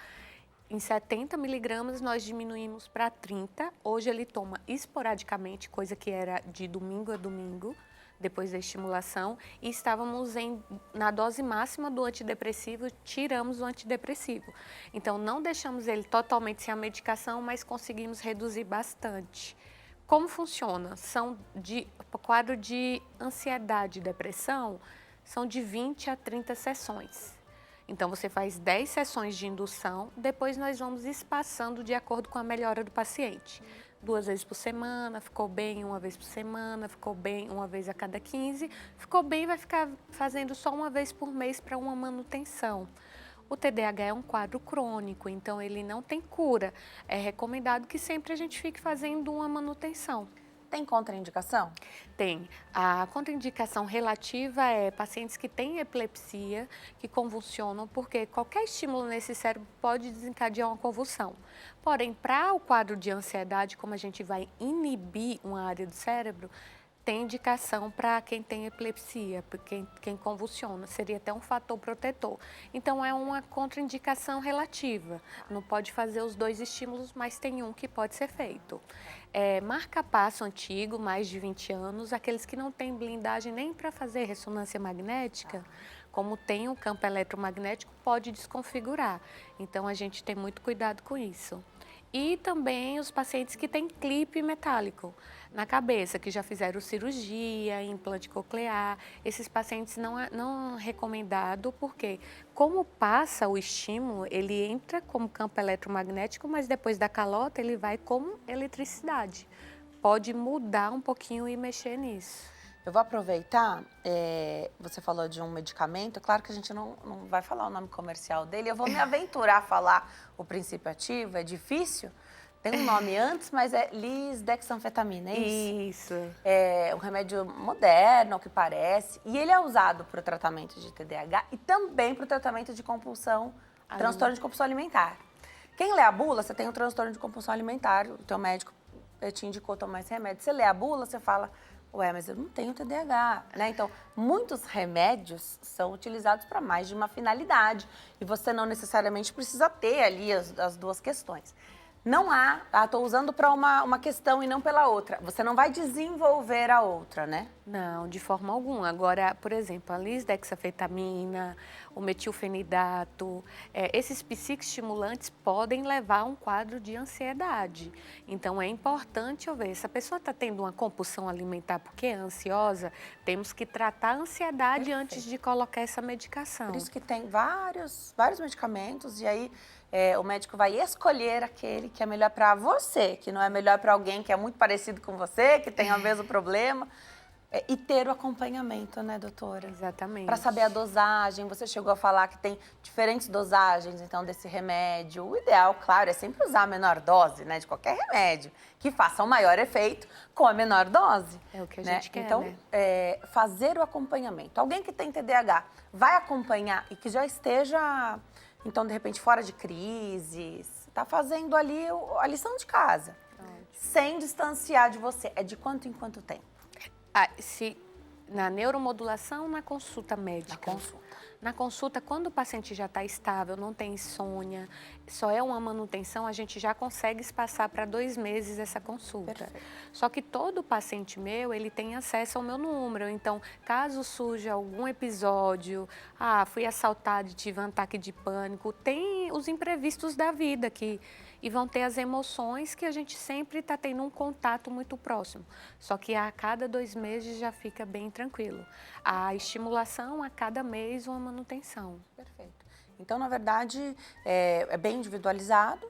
Em 70 miligramas nós diminuímos para 30. Hoje ele toma esporadicamente, coisa que era de domingo a domingo, depois da estimulação, e estávamos na dose máxima do antidepressivo, tiramos o antidepressivo. Então, não deixamos ele totalmente sem a medicação, mas conseguimos reduzir bastante. Como funciona? Quadro de ansiedade e depressão, são de 20 a 30 sessões. Então, você faz 10 sessões de indução, depois nós vamos espaçando de acordo com a melhora do paciente. 2 vezes por semana, ficou bem 1 vez por semana, ficou bem 1 vez a cada 15, ficou bem, vai ficar fazendo só 1 vez por mês para uma manutenção. O TDAH é um quadro crônico, então ele não tem cura. É recomendado que sempre a gente fique fazendo uma manutenção. Tem contraindicação? Tem. A contraindicação relativa é pacientes que têm epilepsia, que convulsionam, porque qualquer estímulo nesse cérebro pode desencadear uma convulsão. Porém, para o quadro de ansiedade, como a gente vai inibir uma área do cérebro, tem indicação para quem tem epilepsia, quem convulsiona, seria até um fator protetor. Então, é uma contraindicação relativa. Não pode fazer os 2 estímulos, mas tem um que pode ser feito. Marca-passo antigo, mais de 20 anos, aqueles que não têm blindagem nem para fazer ressonância magnética, como tem um campo eletromagnético, pode desconfigurar. Então, a gente tem muito cuidado com isso. E também os pacientes que têm clipe metálico na cabeça, que já fizeram cirurgia, implante coclear. Esses pacientes não é recomendado, porque como passa o estímulo, ele entra como campo eletromagnético, mas depois da calota ele vai como eletricidade. Pode mudar um pouquinho e mexer nisso. Eu vou aproveitar, você falou de um medicamento, claro que a gente não vai falar o nome comercial dele, eu vou me aventurar a falar o princípio ativo, é difícil, tem um nome antes, mas é lisdexanfetamina, é isso? Isso. É um remédio moderno, ao que parece, e ele é usado para o tratamento de TDAH e também para o tratamento de compulsão, transtorno de compulsão alimentar. Quem lê a bula, você tem um transtorno de compulsão alimentar, o teu médico te indicou tomar esse remédio, você lê a bula, você fala... Ué, mas eu não tenho TDAH, né? Então, muitos remédios são utilizados para mais de uma finalidade e você não necessariamente precisa ter ali as 2 questões. Não há, estou usando para uma questão e não pela outra. Você não vai desenvolver a outra, né? Não, de forma alguma. Agora, por exemplo, a lisdexanfetamina, o metilfenidato, esses psicoestimulantes podem levar a um quadro de ansiedade. Então, é importante eu ver, se a pessoa está tendo uma compulsão alimentar porque é ansiosa, temos que tratar a ansiedade antes de colocar essa medicação. Por isso que tem vários medicamentos e aí... o médico vai escolher aquele que é melhor para você, que não é melhor para alguém que é muito parecido com você, que tem o mesmo problema. E ter o acompanhamento, né, doutora? Exatamente. Para saber a dosagem, você chegou a falar que tem diferentes dosagens, então, desse remédio. O ideal, claro, é sempre usar a menor dose, né, de qualquer remédio, que faça um maior efeito com a menor dose. É o que a né? gente quer, então, né? Fazer o acompanhamento. Alguém que tem TDAH vai acompanhar e que já esteja... Então, de repente, fora de crises, tá fazendo ali a lição de casa, sem distanciar de você. É de quanto em quanto tempo? Na neuromodulação, na consulta médica. Na consulta, quando o paciente já está estável, não tem insônia, só é uma manutenção, a gente já consegue espaçar para 2 meses essa consulta. Perfeito. Só que todo paciente meu, ele tem acesso ao meu número. Então, caso surja algum episódio, fui assaltado e tive um ataque de pânico, tem os imprevistos da vida e vão ter as emoções que a gente sempre está tendo um contato muito próximo. Só que a cada 2 meses já fica bem tranquilo. A estimulação, a cada mês, uma manutenção. Perfeito. Então, na verdade, é bem individualizado.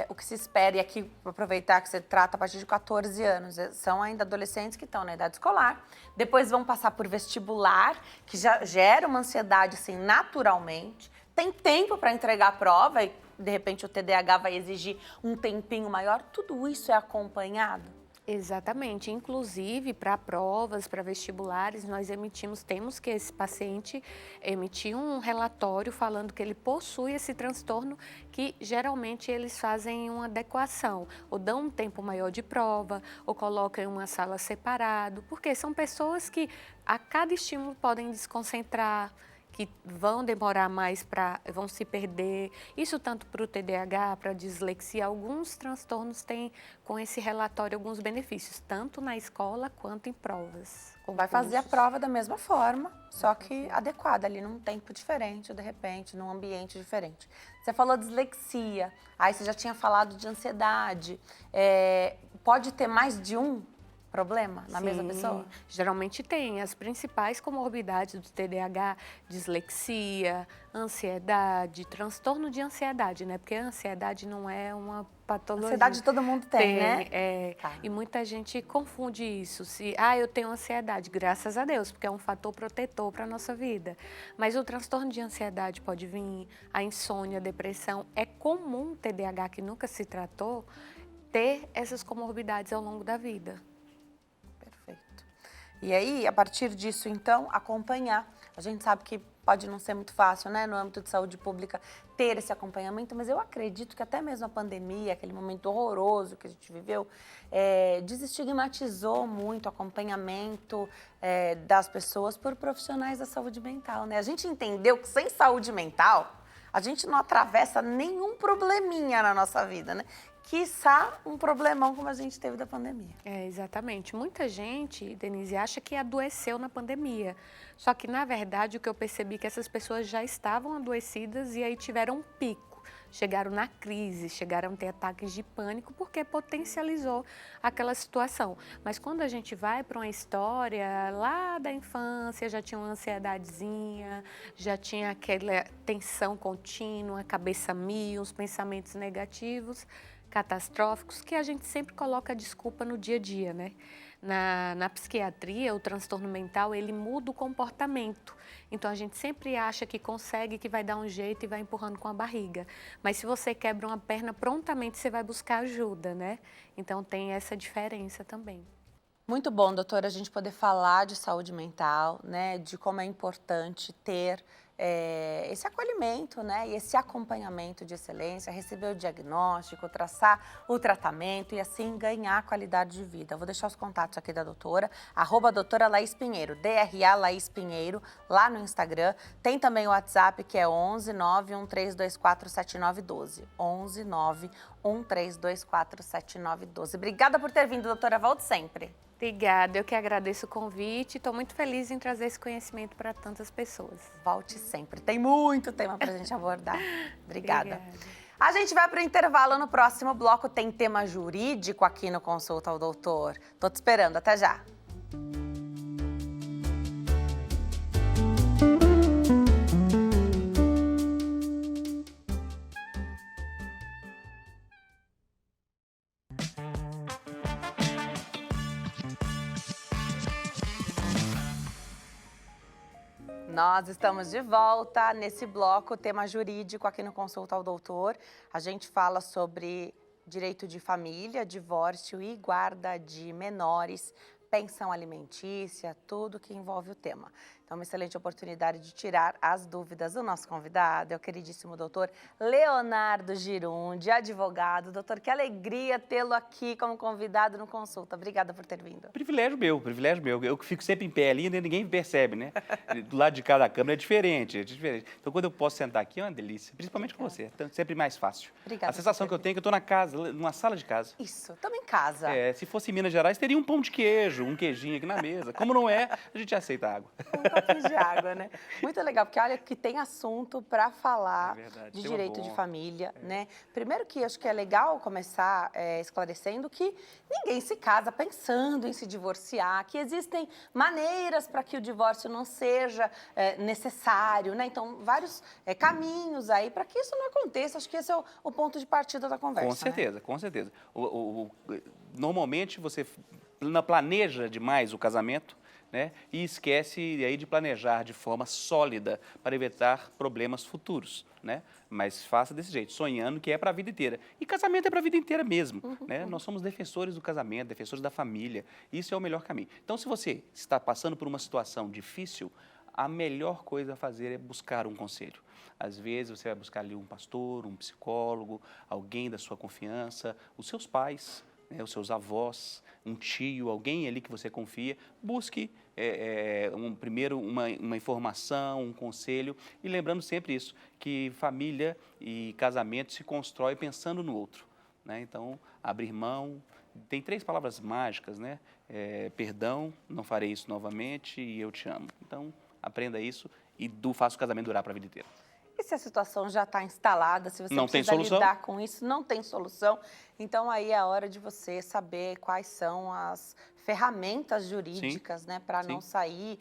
O que se espera, e aqui vou aproveitar que você trata a partir de 14 anos, são ainda adolescentes que estão na idade escolar, depois vão passar por vestibular, que já gera uma ansiedade assim naturalmente, tem tempo para entregar a prova e de repente o TDAH vai exigir um tempinho maior, tudo isso é acompanhado? Exatamente, inclusive para provas, para vestibulares, nós temos que esse paciente emitir um relatório falando que ele possui esse transtorno, que geralmente eles fazem uma adequação, ou dão um tempo maior de prova, ou colocam em uma sala separado, porque são pessoas que a cada estímulo podem desconcentrar, que vão demorar mais, vão se perder. Isso tanto para o TDAH, para a dislexia, alguns transtornos têm com esse relatório alguns benefícios, tanto na escola quanto em provas. Vai fazer a prova da mesma forma, só que adequada ali num tempo diferente, de repente, num ambiente diferente. Você falou dislexia, aí você já tinha falado de ansiedade. Pode ter mais de um problema na mesma pessoa? Geralmente tem. As principais comorbidades do TDAH, dislexia, ansiedade, transtorno de ansiedade, né? Porque a ansiedade não é uma patologia. Ansiedade todo mundo tem, né? Tá. E muita gente confunde isso. Eu tenho ansiedade, graças a Deus, porque é um fator protetor para a nossa vida. Mas o transtorno de ansiedade pode vir, a insônia, a depressão. É comum o TDAH que nunca se tratou ter essas comorbidades ao longo da vida. E aí, a partir disso, então, acompanhar. A gente sabe que pode não ser muito fácil, né, no âmbito de saúde pública, ter esse acompanhamento, mas eu acredito que até mesmo a pandemia, aquele momento horroroso que a gente viveu, desestigmatizou muito o acompanhamento das pessoas por profissionais da saúde mental, né? A gente entendeu que sem saúde mental, a gente não atravessa nenhum probleminha na nossa vida, né? Quiçá um problemão como a gente teve da pandemia. Exatamente. Muita gente, Denise, acha que adoeceu na pandemia. Só que, na verdade, o que eu percebi é que essas pessoas já estavam adoecidas e aí tiveram um pico. Chegaram na crise, chegaram a ter ataques de pânico porque potencializou aquela situação. Mas quando a gente vai para uma história lá da infância, já tinha uma ansiedadezinha, já tinha aquela tensão contínua, cabeça mil, os pensamentos negativos, catastróficos, que a gente sempre coloca a desculpa no dia a dia, né? Na psiquiatria, o transtorno mental, ele muda o comportamento. Então, a gente sempre acha que consegue, que vai dar um jeito e vai empurrando com a barriga. Mas se você quebra uma perna, prontamente você vai buscar ajuda, né? Então, tem essa diferença também. Muito bom, doutora, a gente poder falar de saúde mental, né? De como é importante ter esse acolhimento, né, e esse acompanhamento de excelência, receber o diagnóstico, traçar o tratamento e assim ganhar qualidade de vida. Eu vou deixar os contatos aqui da doutora, @doutora Laís Pinheiro, DRA Laís Pinheiro, lá no Instagram. Tem também o WhatsApp, que é 11 91324 7912. 11 91324 7912. Obrigada por ter vindo, doutora. Volte sempre. Obrigada, eu que agradeço o convite. Estou muito feliz em trazer esse conhecimento para tantas pessoas. Volte sempre. Tem muito tema para a gente abordar. Obrigada. Obrigada. A gente vai para o intervalo. No próximo bloco tem tema jurídico aqui no Consulta ao Doutor. Tô te esperando. Até já. Nós estamos de volta nesse bloco, tema jurídico aqui no Consulta ao Doutor. A gente fala sobre direito de família, divórcio e guarda de menores, pensão alimentícia, tudo que envolve o tema. Então, Então, uma excelente oportunidade de tirar as dúvidas do nosso convidado, é o queridíssimo doutor Leonardo Girundi, advogado. Doutor, que alegria tê-lo aqui como convidado no Consulta. Obrigada por ter vindo. Privilégio meu, privilégio meu. Eu que fico sempre em pé ali, ninguém percebe, né? Do lado de cada câmera é diferente, Então, quando eu posso sentar aqui, é uma delícia, principalmente com você. Então, sempre mais fácil. Obrigada. A sensação que eu tenho é que eu estou na casa, numa sala de casa. Isso, estamos em casa. Se fosse em Minas Gerais, teria um pão de queijo, um queijinho aqui na mesa. Como não é, a gente aceita água. Um copinho de água, né? Muito legal, porque olha que tem assunto para falar de tema direito bom. de família, né? Primeiro que acho que é legal começar esclarecendo que ninguém se casa pensando em se divorciar, que existem maneiras para que o divórcio não seja necessário, né? Então, vários caminhos aí para que isso não aconteça. Acho que esse é o ponto de partida da conversa. Com certeza, né? com certeza. Normalmente você planeja demais o casamento, né? E esquece aí de planejar de forma sólida para evitar problemas futuros, né? Mas faça desse jeito, sonhando que é para a vida inteira. E casamento é para a vida inteira mesmo, né? Nós somos defensores do casamento, defensores da família. Isso é o melhor caminho. Então, se você está passando por uma situação difícil, a melhor coisa a fazer é buscar um conselho. Às vezes você vai buscar ali um pastor, um psicólogo, alguém da sua confiança, os seus pais, né, os seus avós, um tio, alguém ali que você confia. Busque primeiro uma informação, um conselho, e lembrando sempre isso, que família e casamento se constrói pensando no outro, né? Então, abrir mão. Tem 3 palavras mágicas, né? Perdão, não farei isso novamente e eu te amo. Então, aprenda isso e faça o casamento durar para a vida inteira. E se a situação já está instalada, se você não precisa lidar com isso, não tem solução, então aí é a hora de você saber quais são as ferramentas jurídicas, né, para não sair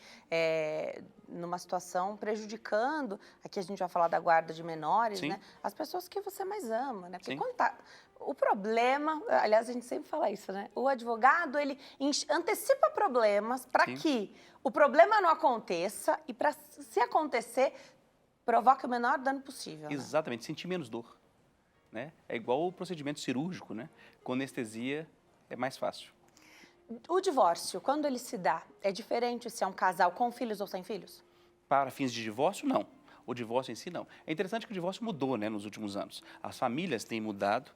numa situação prejudicando, aqui a gente vai falar da guarda de menores, né, as pessoas que você mais ama, né, porque quando o problema, aliás, a gente sempre fala isso, né, o advogado, ele antecipa problemas para que o problema não aconteça e para, se acontecer, provoca o menor dano possível. Exatamente, sentir menos dor, né? É igual o procedimento cirúrgico, né? Com anestesia é mais fácil. O divórcio, quando ele se dá, é diferente se é um casal com filhos ou sem filhos? Para fins de divórcio, não. O divórcio em si, não. É interessante que o divórcio mudou, né, nos últimos anos. As famílias têm mudado.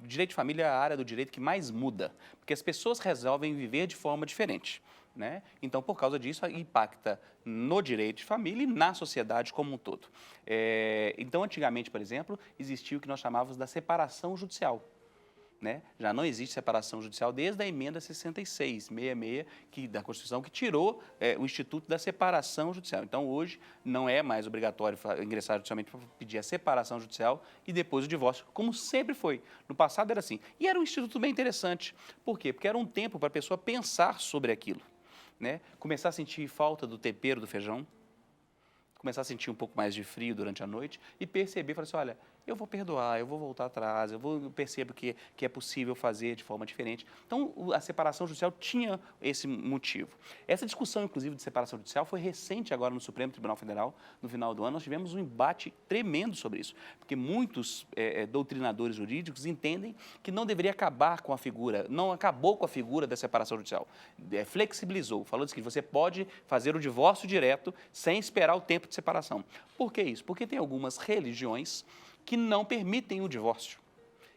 O direito de família é a área do direito que mais muda, porque as pessoas resolvem viver de forma diferente, né? Então, por causa disso, impacta no direito de família e na sociedade como um todo. Então, antigamente, por exemplo, existia o que nós chamávamos da separação judicial. Né? Já não existe separação judicial desde a emenda 66, da Constituição, que tirou o instituto da separação judicial. Então, hoje, não é mais obrigatório ingressar judicialmente para pedir a separação judicial e depois o divórcio, como sempre foi. No passado era assim. E era um instituto bem interessante. Por quê? Porque era um tempo para a pessoa pensar sobre aquilo, né? Começar a sentir falta do tempero do feijão, começar a sentir um pouco mais de frio durante a noite e perceber, falar assim, olha, eu vou perdoar, eu vou voltar atrás, eu percebo que é possível fazer de forma diferente. Então, a separação judicial tinha esse motivo. Essa discussão, inclusive, de separação judicial foi recente agora no Supremo Tribunal Federal, no final do ano. Nós tivemos um embate tremendo sobre isso, porque muitos doutrinadores jurídicos entendem que não deveria acabar com a figura, não acabou com a figura da separação judicial, flexibilizou, falou que você pode fazer o divórcio direto sem esperar o tempo de separação. Por que isso? Porque tem algumas religiões que não permitem o divórcio.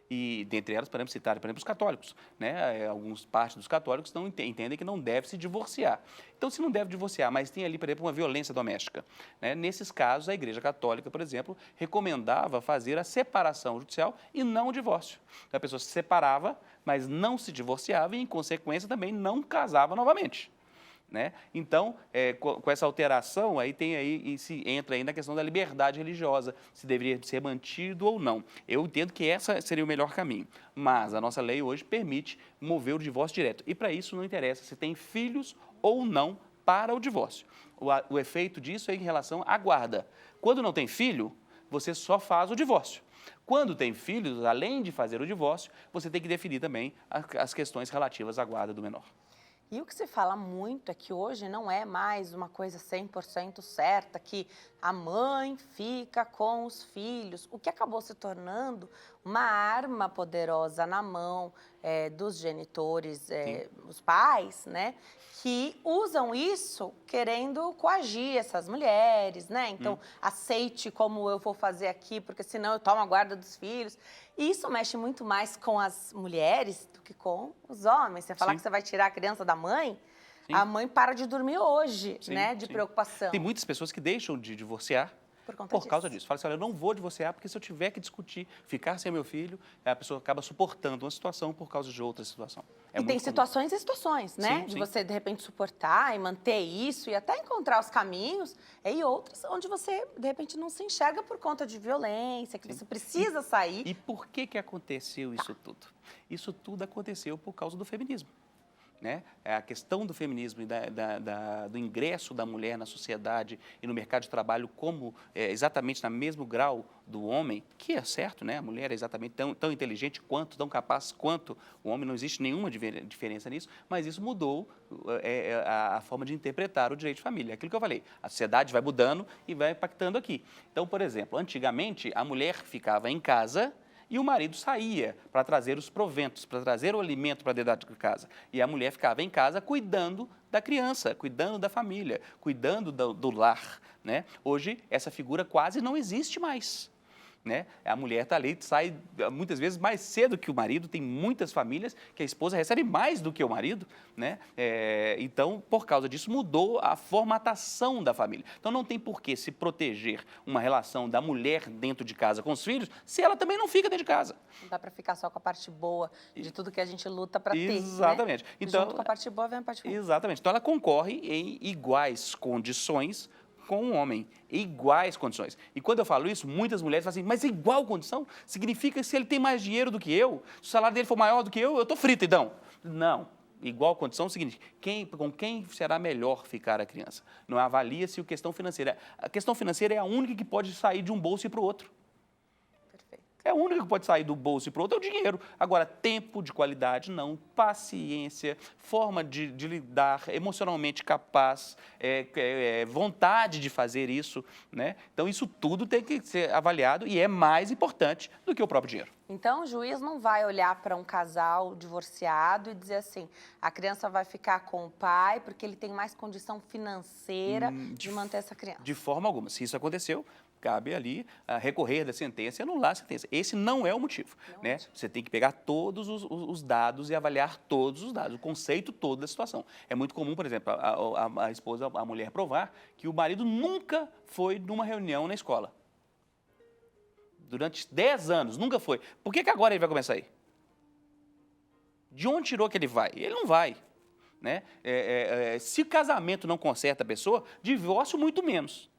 E, dentre elas, podemos citar, por exemplo, os católicos, né? Algumas partes dos católicos não entendem que não deve se divorciar. Então, se não deve divorciar, mas tem ali, por exemplo, uma violência doméstica, né? Nesses casos, a Igreja Católica, por exemplo, recomendava fazer a separação judicial e não o divórcio. Então, a pessoa se separava, mas não se divorciava e, em consequência, também não casava novamente. Né? Então, com essa alteração, entra aí na questão da liberdade religiosa, se deveria ser mantido ou não. Eu entendo que esse seria o melhor caminho, mas a nossa lei hoje permite mover o divórcio direto. E para isso não interessa se tem filhos ou não para o divórcio. O efeito disso é em relação à guarda. Quando não tem filho, você só faz o divórcio. Quando tem filhos, além de fazer o divórcio, você tem que definir também as questões relativas à guarda do menor. E o que se fala muito é que hoje não é mais uma coisa 100% certa, que a mãe fica com os filhos, o que acabou se tornando uma arma poderosa na mão dos genitores, os pais, né? Que usam isso querendo coagir essas mulheres, né? Então, aceite como eu vou fazer aqui, porque senão eu tomo a guarda dos filhos. E isso mexe muito mais com as mulheres do que com os homens. Você falar Sim. que você vai tirar a criança da mãe, Sim. a mãe para de dormir hoje, Sim, né? De sim. preocupação. Tem muitas pessoas que deixam de divorciar Por causa disso. Fala assim, olha, eu não vou divorciar porque se eu tiver que discutir, ficar sem meu filho, a pessoa acaba suportando uma situação por causa de outra situação. E tem situações e situações, né? Sim, de sim. você, de repente, suportar e manter isso e até encontrar os caminhos. E outras onde você, de repente, não se enxerga por conta de violência, que você precisa sair. E por que aconteceu isso tudo? Isso tudo aconteceu por causa do feminismo. Né? A questão do feminismo e do ingresso da mulher na sociedade e no mercado de trabalho como exatamente no mesmo grau do homem, que é certo, né? A mulher é exatamente tão inteligente quanto, tão capaz quanto o homem, não existe nenhuma diferença nisso, mas isso mudou a forma de interpretar o direito de família. Aquilo que eu falei, a sociedade vai mudando e vai impactando aqui. Então, por exemplo, antigamente a mulher ficava em casa e o marido saía para trazer os proventos, para trazer o alimento para dentro de casa. E a mulher ficava em casa cuidando da criança, cuidando da família, cuidando do lar. Né? Hoje, essa figura quase não existe mais. Né? A mulher está ali, sai muitas vezes mais cedo que o marido, tem muitas famílias que a esposa recebe mais do que o marido, né? Então, por causa disso, mudou a formatação da família. Então, não tem por que se proteger uma relação da mulher dentro de casa com os filhos, se ela também não fica dentro de casa. Não dá para ficar só com a parte boa de tudo que a gente luta para ter. Exatamente. Né? Então, junto com a parte boa vem a parte ruim. Exatamente. Então, ela concorre em iguais condições com o homem, iguais condições. E quando eu falo isso, muitas mulheres falam assim, mas igual condição? Significa que se ele tem mais dinheiro do que eu, se o salário dele for maior do que eu estou frita, então. Não. Igual condição significa com quem será melhor ficar a criança. Não avalia-se a questão financeira. A questão financeira é a única que pode sair de um bolso e para o outro. É a única que pode sair do bolso e para o outro, é o dinheiro. Agora, tempo de qualidade, não. Paciência, forma de lidar, emocionalmente capaz, vontade de fazer isso. Né? Então, isso tudo tem que ser avaliado e é mais importante do que o próprio dinheiro. Então, o juiz não vai olhar para um casal divorciado e dizer assim, a criança vai ficar com o pai porque ele tem mais condição financeira de manter essa criança. De forma alguma. Se isso aconteceu, cabe ali recorrer da sentença e anular a sentença. Esse não é o motivo. Né? Você tem que pegar todos os dados e avaliar todos os dados, o conceito todo da situação. É muito comum, por exemplo, a esposa, a mulher provar que o marido nunca foi numa reunião na escola. Durante 10 anos, nunca foi. Por que agora ele vai começar a ir? De onde tirou que ele vai? Ele não vai. Né? Se o casamento não conserta a pessoa, divórcio muito menos.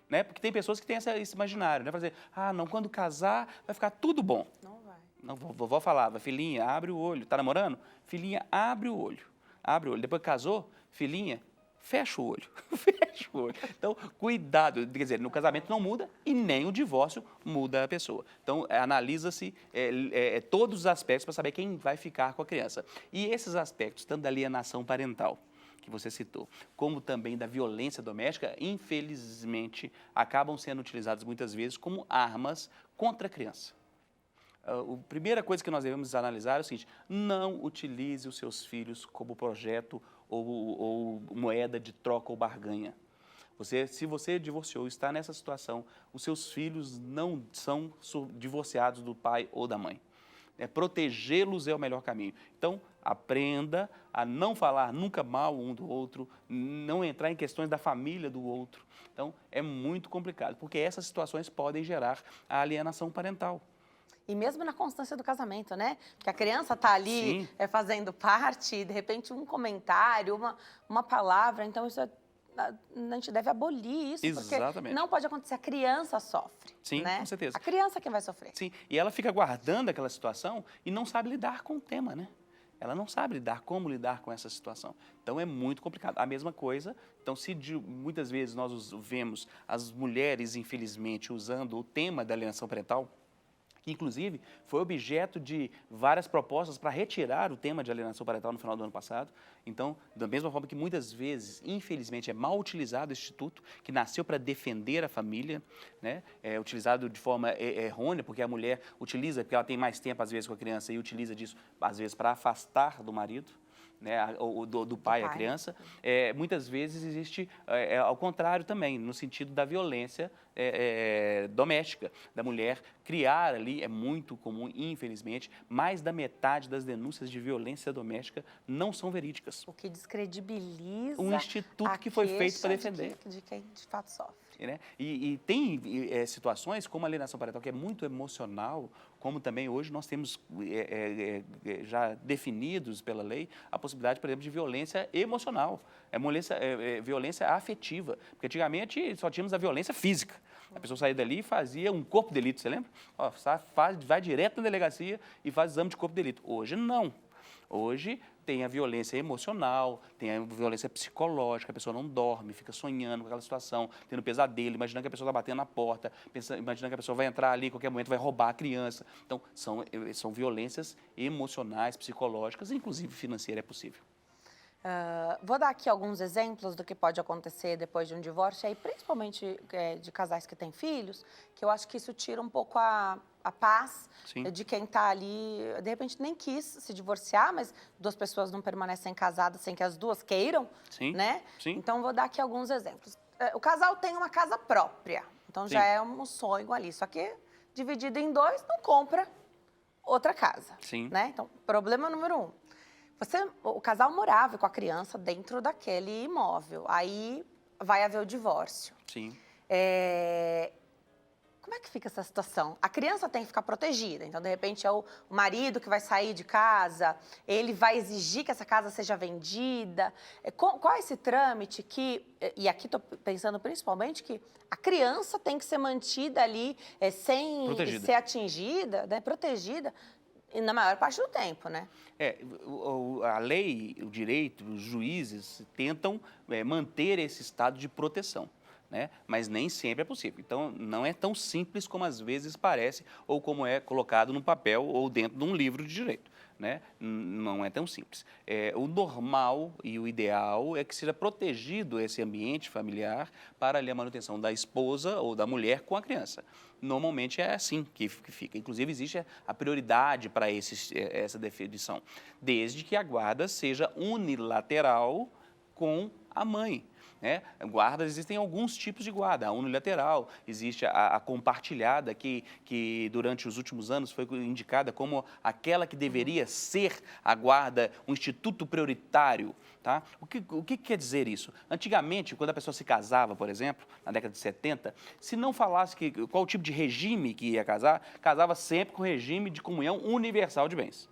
Né? Porque tem pessoas que têm esse imaginário, né? Fazer, não, quando casar vai ficar tudo bom. Não vai. Não, vovó falava, filhinha, abre o olho. Tá namorando? Filhinha, abre o olho. Abre o olho. Depois que casou, filhinha, fecha o olho. Fecha o olho. Então, cuidado. Quer dizer, no casamento não muda e nem o divórcio muda a pessoa. Então, analisa-se todos os aspectos para saber quem vai ficar com a criança. E esses aspectos, tanto da alienação parental, que você citou, como também da violência doméstica, infelizmente, acabam sendo utilizados muitas vezes como armas contra a criança. A primeira coisa que nós devemos analisar é o seguinte, não utilize os seus filhos como projeto ou moeda de troca ou barganha. Se você divorciou e está nessa situação, os seus filhos não são divorciados do pai ou da mãe. Protegê-los é o melhor caminho. Então, aprenda a não falar nunca mal um do outro, não entrar em questões da família do outro. Então, é muito complicado, porque essas situações podem gerar a alienação parental. E mesmo na constância do casamento, né? Porque a criança está ali fazendo parte, e de repente um comentário, uma palavra, então isso a gente deve abolir isso, Exatamente. Porque não pode acontecer, a criança sofre. Sim, né? com certeza. A criança é quem vai sofrer. Sim, e ela fica guardando aquela situação e não sabe lidar com o tema, né? Ela não sabe como lidar com essa situação. Então, é muito complicado. A mesma coisa, então, muitas vezes nós vemos as mulheres, infelizmente, usando o tema da alienação parental, que inclusive foi objeto de várias propostas para retirar o tema de alienação parental no final do ano passado. Então, da mesma forma que muitas vezes, infelizmente, é mal utilizado esse instituto, que nasceu para defender a família, né? É utilizado de forma errônea, porque a mulher utiliza, porque ela tem mais tempo, às vezes, com a criança, e utiliza disso, às vezes, para afastar do marido, né, do pai a criança. Muitas vezes existe ao contrário também, no sentido da violência doméstica, da mulher criar ali, é muito comum, infelizmente, mais da metade das denúncias de violência doméstica não são verídicas. O que descredibiliza um instituto que foi feito para defender. De quem de fato sofre. Né? E tem situações como a alienação parental, que é muito emocional, como também hoje nós temos já definidos pela lei a possibilidade, por exemplo, de violência emocional, violência afetiva, porque antigamente só tínhamos a violência física. A pessoa saía dali e fazia um corpo de delito, você lembra? Vai direto na delegacia e faz exame de corpo de delito. Hoje não. Hoje tem a violência emocional, tem a violência psicológica, a pessoa não dorme, fica sonhando com aquela situação, tendo pesadelo, imaginando que a pessoa está batendo na porta, imaginando que a pessoa vai entrar ali, em qualquer momento vai roubar a criança. Então, são violências emocionais, psicológicas, inclusive financeira é possível. Vou dar aqui alguns exemplos do que pode acontecer depois de um divórcio, aí, principalmente de casais que têm filhos, que eu acho que isso tira um pouco a paz de quem está ali, de repente nem quis se divorciar, mas duas pessoas não permanecem casadas sem que as duas queiram, né? Então, vou dar aqui alguns exemplos. O casal tem uma casa própria, então já é um sonho ali, só que dividido em dois, não compra outra casa, né? Então, problema número 1. O casal morava com a criança dentro daquele imóvel, aí vai haver o divórcio. Como é que fica essa situação? A criança tem que ficar protegida, então, de repente, é o marido que vai sair de casa, ele vai exigir que essa casa seja vendida. Qual é esse trâmite e aqui estou pensando principalmente que a criança tem que ser mantida ali sem ser atingida, né, protegida, na maior parte do tempo, né? A lei, o direito, os juízes tentam manter esse estado de proteção, né? Mas nem sempre é possível. Então, não é tão simples como às vezes parece ou como é colocado no papel ou dentro de um livro de direito, né? Não é tão simples. O normal e o ideal é que seja protegido esse ambiente familiar para ali a manutenção da esposa ou da mulher com a criança. Normalmente é assim que fica. Inclusive, existe a prioridade para essa definição, desde que a guarda seja unilateral com a mãe. Guardas, existem alguns tipos de guarda. A unilateral, existe a compartilhada, que durante os últimos anos foi indicada como aquela que deveria ser a guarda, um instituto prioritário. Tá? O que quer dizer isso? Antigamente, quando a pessoa se casava, por exemplo, na década de 70, se não falasse qual o tipo de regime que ia casar, casava sempre com o regime de comunhão universal de bens.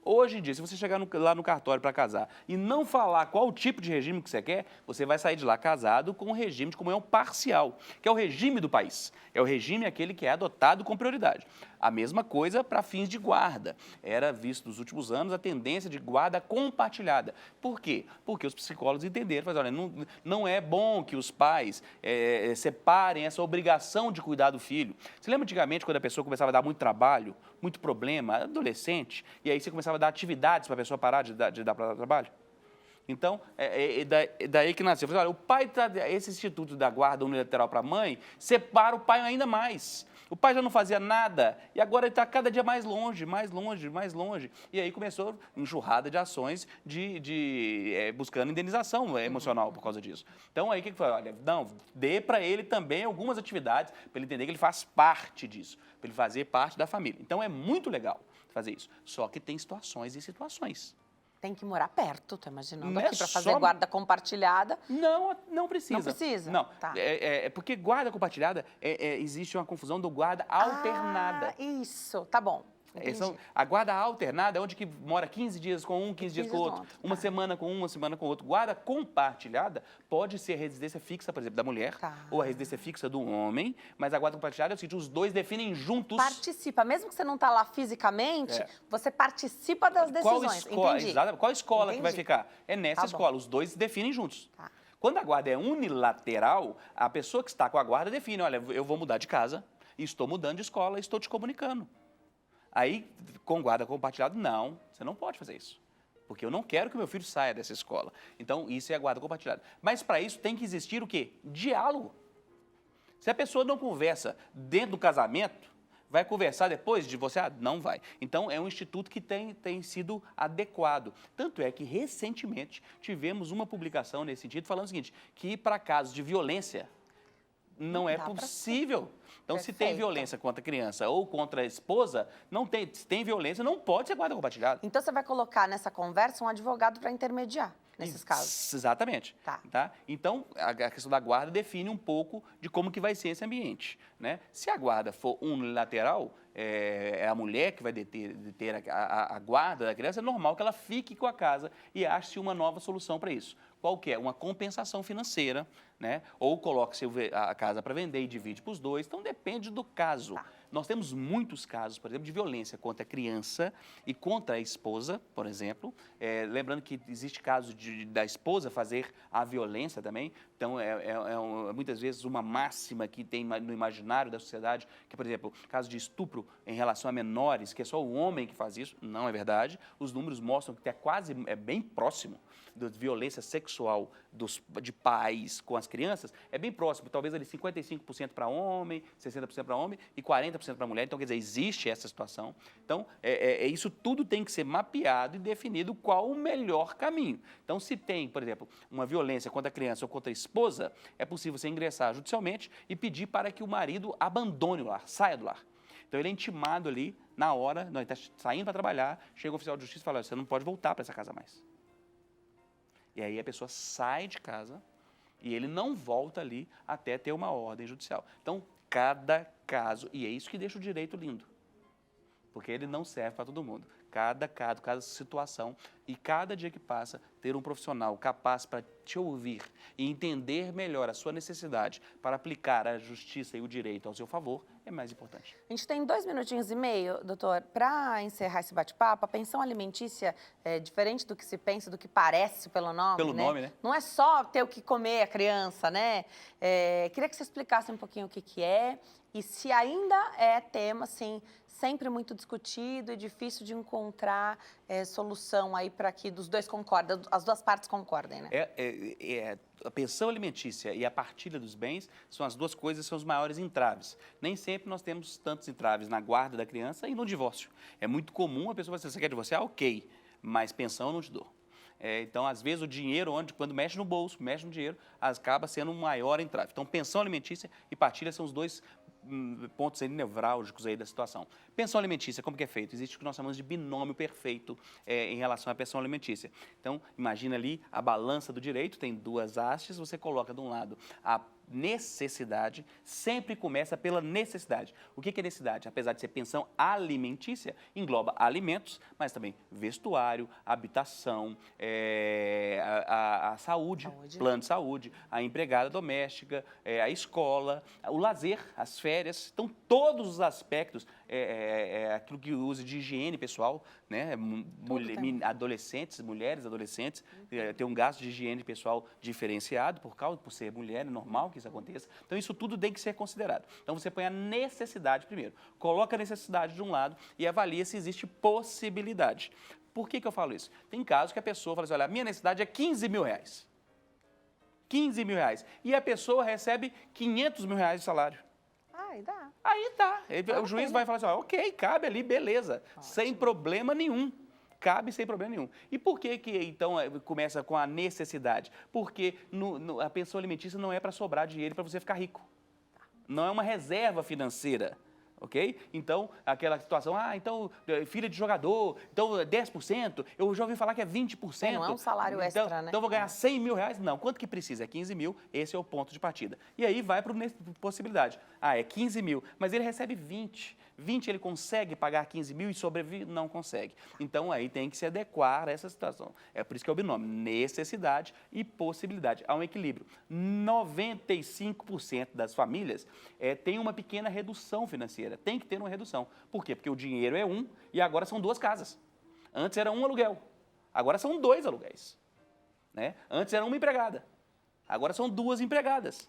Hoje em dia, se você chegar lá no cartório para casar e não falar qual o tipo de regime que você quer, você vai sair de lá casado com um regime de comunhão parcial, que é o regime do país. É o regime aquele que é adotado com prioridade. A mesma coisa para fins de guarda. Era visto nos últimos anos a tendência de guarda compartilhada. Por quê? Porque os psicólogos entenderam, olha, não é bom que os pais separem essa obrigação de cuidar do filho. Você lembra antigamente quando a pessoa começava a dar muito trabalho, muito problema, adolescente, e aí você começava a dar atividades para a pessoa parar de dar trabalho? Então, daí que nasceu. Olha, o pai, esse instituto da guarda unilateral para a mãe, separa o pai ainda mais. O pai já não fazia nada e agora ele está cada dia mais longe, mais longe, mais longe. E aí começou enxurrada de ações buscando indenização emocional por causa disso. Então, aí o que foi? Olha, não, dê para ele também algumas atividades para ele entender que ele faz parte disso, para ele fazer parte da família. Então, é muito legal fazer isso. Só que tem situações e situações. Tem que morar perto, tô imaginando aqui, para fazer guarda compartilhada. Não precisa. Não precisa? Não. Tá. Porque guarda compartilhada, existe uma confusão do guarda alternada. Isso, tá bom. A guarda alternada é onde que mora 15 dias com um, 15 dias com o outro. Uma semana com um, uma semana com o outro. Guarda compartilhada pode ser a residência fixa, por exemplo, da mulher, ou a residência fixa do homem, mas a guarda compartilhada é o seguinte, os dois definem juntos. Participa, mesmo que você não está lá fisicamente, você participa das decisões. Qual escola que vai ficar? É nessa escola, os dois definem juntos. Quando a guarda é unilateral, a pessoa que está com a guarda define, olha, eu vou mudar de casa, estou mudando de escola, estou te comunicando. Aí, com guarda compartilhada, não, você não pode fazer isso. Porque eu não quero que meu filho saia dessa escola. Então, isso é a guarda compartilhada. Mas, para isso, tem que existir o quê? Diálogo. Se a pessoa não conversa dentro do casamento, vai conversar depois de você? Ah, não vai. Então, é um instituto que tem sido adequado. Tanto é que, recentemente, tivemos uma publicação nesse sentido, falando o seguinte, que para casos de violência, não é possível. Então, se tem violência contra a criança ou contra a esposa, se tem violência, não pode ser guarda compartilhada. Então, você vai colocar nessa conversa um advogado para intermediar nesses casos. Exatamente. Tá. Então, a questão da guarda define um pouco de como que vai ser esse ambiente. Né? Se a guarda for unilateral, é a mulher que vai deter a guarda da criança, é normal que ela fique com a casa e ache uma nova solução para isso. Qual que é? Uma compensação financeira, né? Ou coloque a casa para vender e divide para os dois. Então, depende do caso. Tá. Nós temos muitos casos, por exemplo, de violência contra a criança e contra a esposa, por exemplo. Lembrando que existe caso da esposa fazer a violência também. Então, muitas vezes uma máxima que tem no imaginário da sociedade, que, por exemplo, caso de estupro em relação a menores, que é só o homem que faz isso, não é verdade. Os números mostram que é bem próximo da violência sexual de pais com as crianças, é bem próximo, talvez ali 55% para homem, 60% para homem e 40% para mulher. Então, quer dizer, existe essa situação. Então, isso tudo tem que ser mapeado e definido qual o melhor caminho. Então, se tem, por exemplo, uma violência contra a criança ou contra a esposa, é possível você ingressar judicialmente e pedir para que o marido abandone o lar, saia do lar. Então, ele é intimado ali, na hora, ele está saindo para trabalhar, chega o oficial de justiça e fala, você não pode voltar para essa casa mais. E aí a pessoa sai de casa e ele não volta ali até ter uma ordem judicial. Então, cada caso, e é isso que deixa o direito lindo, porque ele não serve para todo mundo. Cada caso, cada situação e cada dia que passa, ter um profissional capaz para te ouvir e entender melhor a sua necessidade para aplicar a justiça e o direito ao seu favor é mais importante. A gente tem 2 minutinhos e meio, doutor, para encerrar esse bate-papo. A pensão alimentícia é diferente do que se pensa, do que parece pelo nome, Pelo nome, né? Não é só ter o que comer a criança, né? Queria que você explicasse um pouquinho o que é e se ainda é tema, assim, sempre muito discutido e difícil de encontrar solução aí para que os dois concordem, as duas partes concordem, né? A pensão alimentícia e a partilha dos bens são as duas coisas, são os maiores entraves. Nem sempre nós temos tantos entraves na guarda da criança e no divórcio. É muito comum a pessoa falar, você quer divorciar? Ok, mas pensão eu não te dou. Então, às vezes, o dinheiro, quando mexe no bolso, mexe no dinheiro, acaba sendo um maior entrave. Então, pensão alimentícia e partilha são os dois pontos aí nevrálgicos aí da situação. Pensão alimentícia, como que é feito? Existe o que nós chamamos de binômio perfeito em relação à pensão alimentícia. Então, imagina ali a balança do direito, tem duas hastes, você coloca de um lado a necessidade, sempre começa pela necessidade. O que é necessidade? Apesar de ser pensão alimentícia, engloba alimentos, mas também vestuário, habitação, a saúde, plano de saúde, a empregada doméstica, a escola, o lazer, as férias. Então, todos os aspectos, aquilo que usa de higiene pessoal, né? Adolescentes, mulheres, adolescentes, tem um gasto de higiene pessoal diferenciado por ser mulher, é normal que isso aconteça. Então, isso tudo tem que ser considerado. Então, você põe a necessidade primeiro. Coloca a necessidade de um lado e avalia se existe possibilidade. Por que eu falo isso? Tem casos que a pessoa fala assim, olha, a minha necessidade é 15 mil reais. 15 mil reais. E a pessoa recebe 500 mil reais de salário. Aí dá. Aí tá. O juiz vai falar assim, ok, cabe ali, beleza. Ótimo. Sem problema nenhum. Cabe sem problema nenhum. E por que então, começa com a necessidade? Porque a pensão alimentícia não é para sobrar dinheiro para você ficar rico. Não é uma reserva financeira. Ok? Então, aquela situação, então, filha de jogador, então 10%, eu já ouvi falar que é 20%. Não é um salário extra, né? Então, vou ganhar 100 mil reais? Não, quanto que precisa? É 15 mil, esse é o ponto de partida. E aí vai para a possibilidade. É 15 mil, mas ele recebe 20. 20 ele consegue pagar 15 mil e sobrevive? Não consegue. Então, aí tem que se adequar a essa situação. É por isso que é o binômio, necessidade e possibilidade. Há um equilíbrio. 95% das famílias tem uma pequena redução financeira. Tem que ter uma redução. Por quê? Porque o dinheiro é um e agora são duas casas. Antes era um aluguel, agora são 2 aluguéis. Né? Antes era uma empregada, agora são 2 empregadas.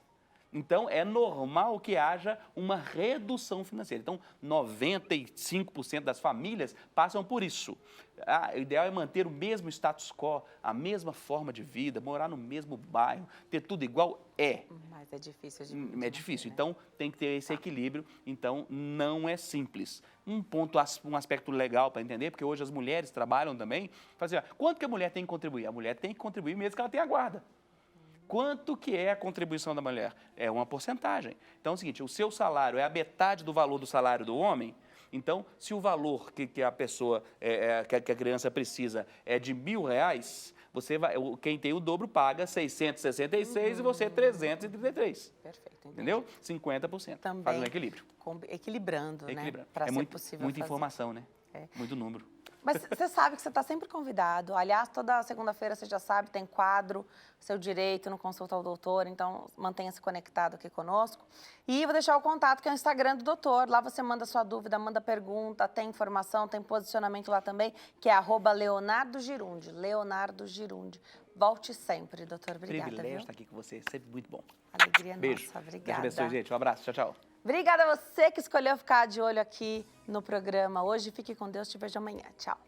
Então, é normal que haja uma redução financeira. Então, 95% das famílias passam por isso. O ideal é manter o mesmo status quo, a mesma forma de vida, morar no mesmo bairro, ter tudo igual. Mas é difícil de É difícil. Então, tem que ter esse equilíbrio. Então, não é simples. Um aspecto legal para entender, porque hoje as mulheres trabalham também, fazem, quanto que a mulher tem que contribuir? A mulher tem que contribuir mesmo que ela tenha guarda. Quanto que é a contribuição da mulher? É uma porcentagem. Então é o seguinte, o seu salário é a metade do valor do salário do homem, então se o valor que a pessoa, que a criança precisa é de R$1.000, quem tem o dobro paga 666 e você 333. Perfeito. Entendi. Entendeu? 50%. Também Faz um equilíbrio. Equilibrando, né? Para ser possível muita fazer. informação, né? Muito número. Mas você sabe que você está sempre convidado. Aliás, toda segunda-feira, você já sabe, tem quadro, seu direito no Consulta ao Doutor, então mantenha-se conectado aqui conosco. E vou deixar o contato, que é o Instagram do doutor. Lá você manda sua dúvida, manda pergunta, tem informação, tem posicionamento lá também, que é @LeonardoGirundi. Leonardo Girundi. Volte sempre, doutor. Obrigada. Privilégio estar aqui com você, sempre muito bom. Alegria Beijo. nossa. Obrigada. Deus abençoe, gente. Um abraço. Tchau, tchau. Obrigada a você que escolheu ficar de olho aqui no programa hoje. Fique com Deus. Te vejo amanhã. Tchau.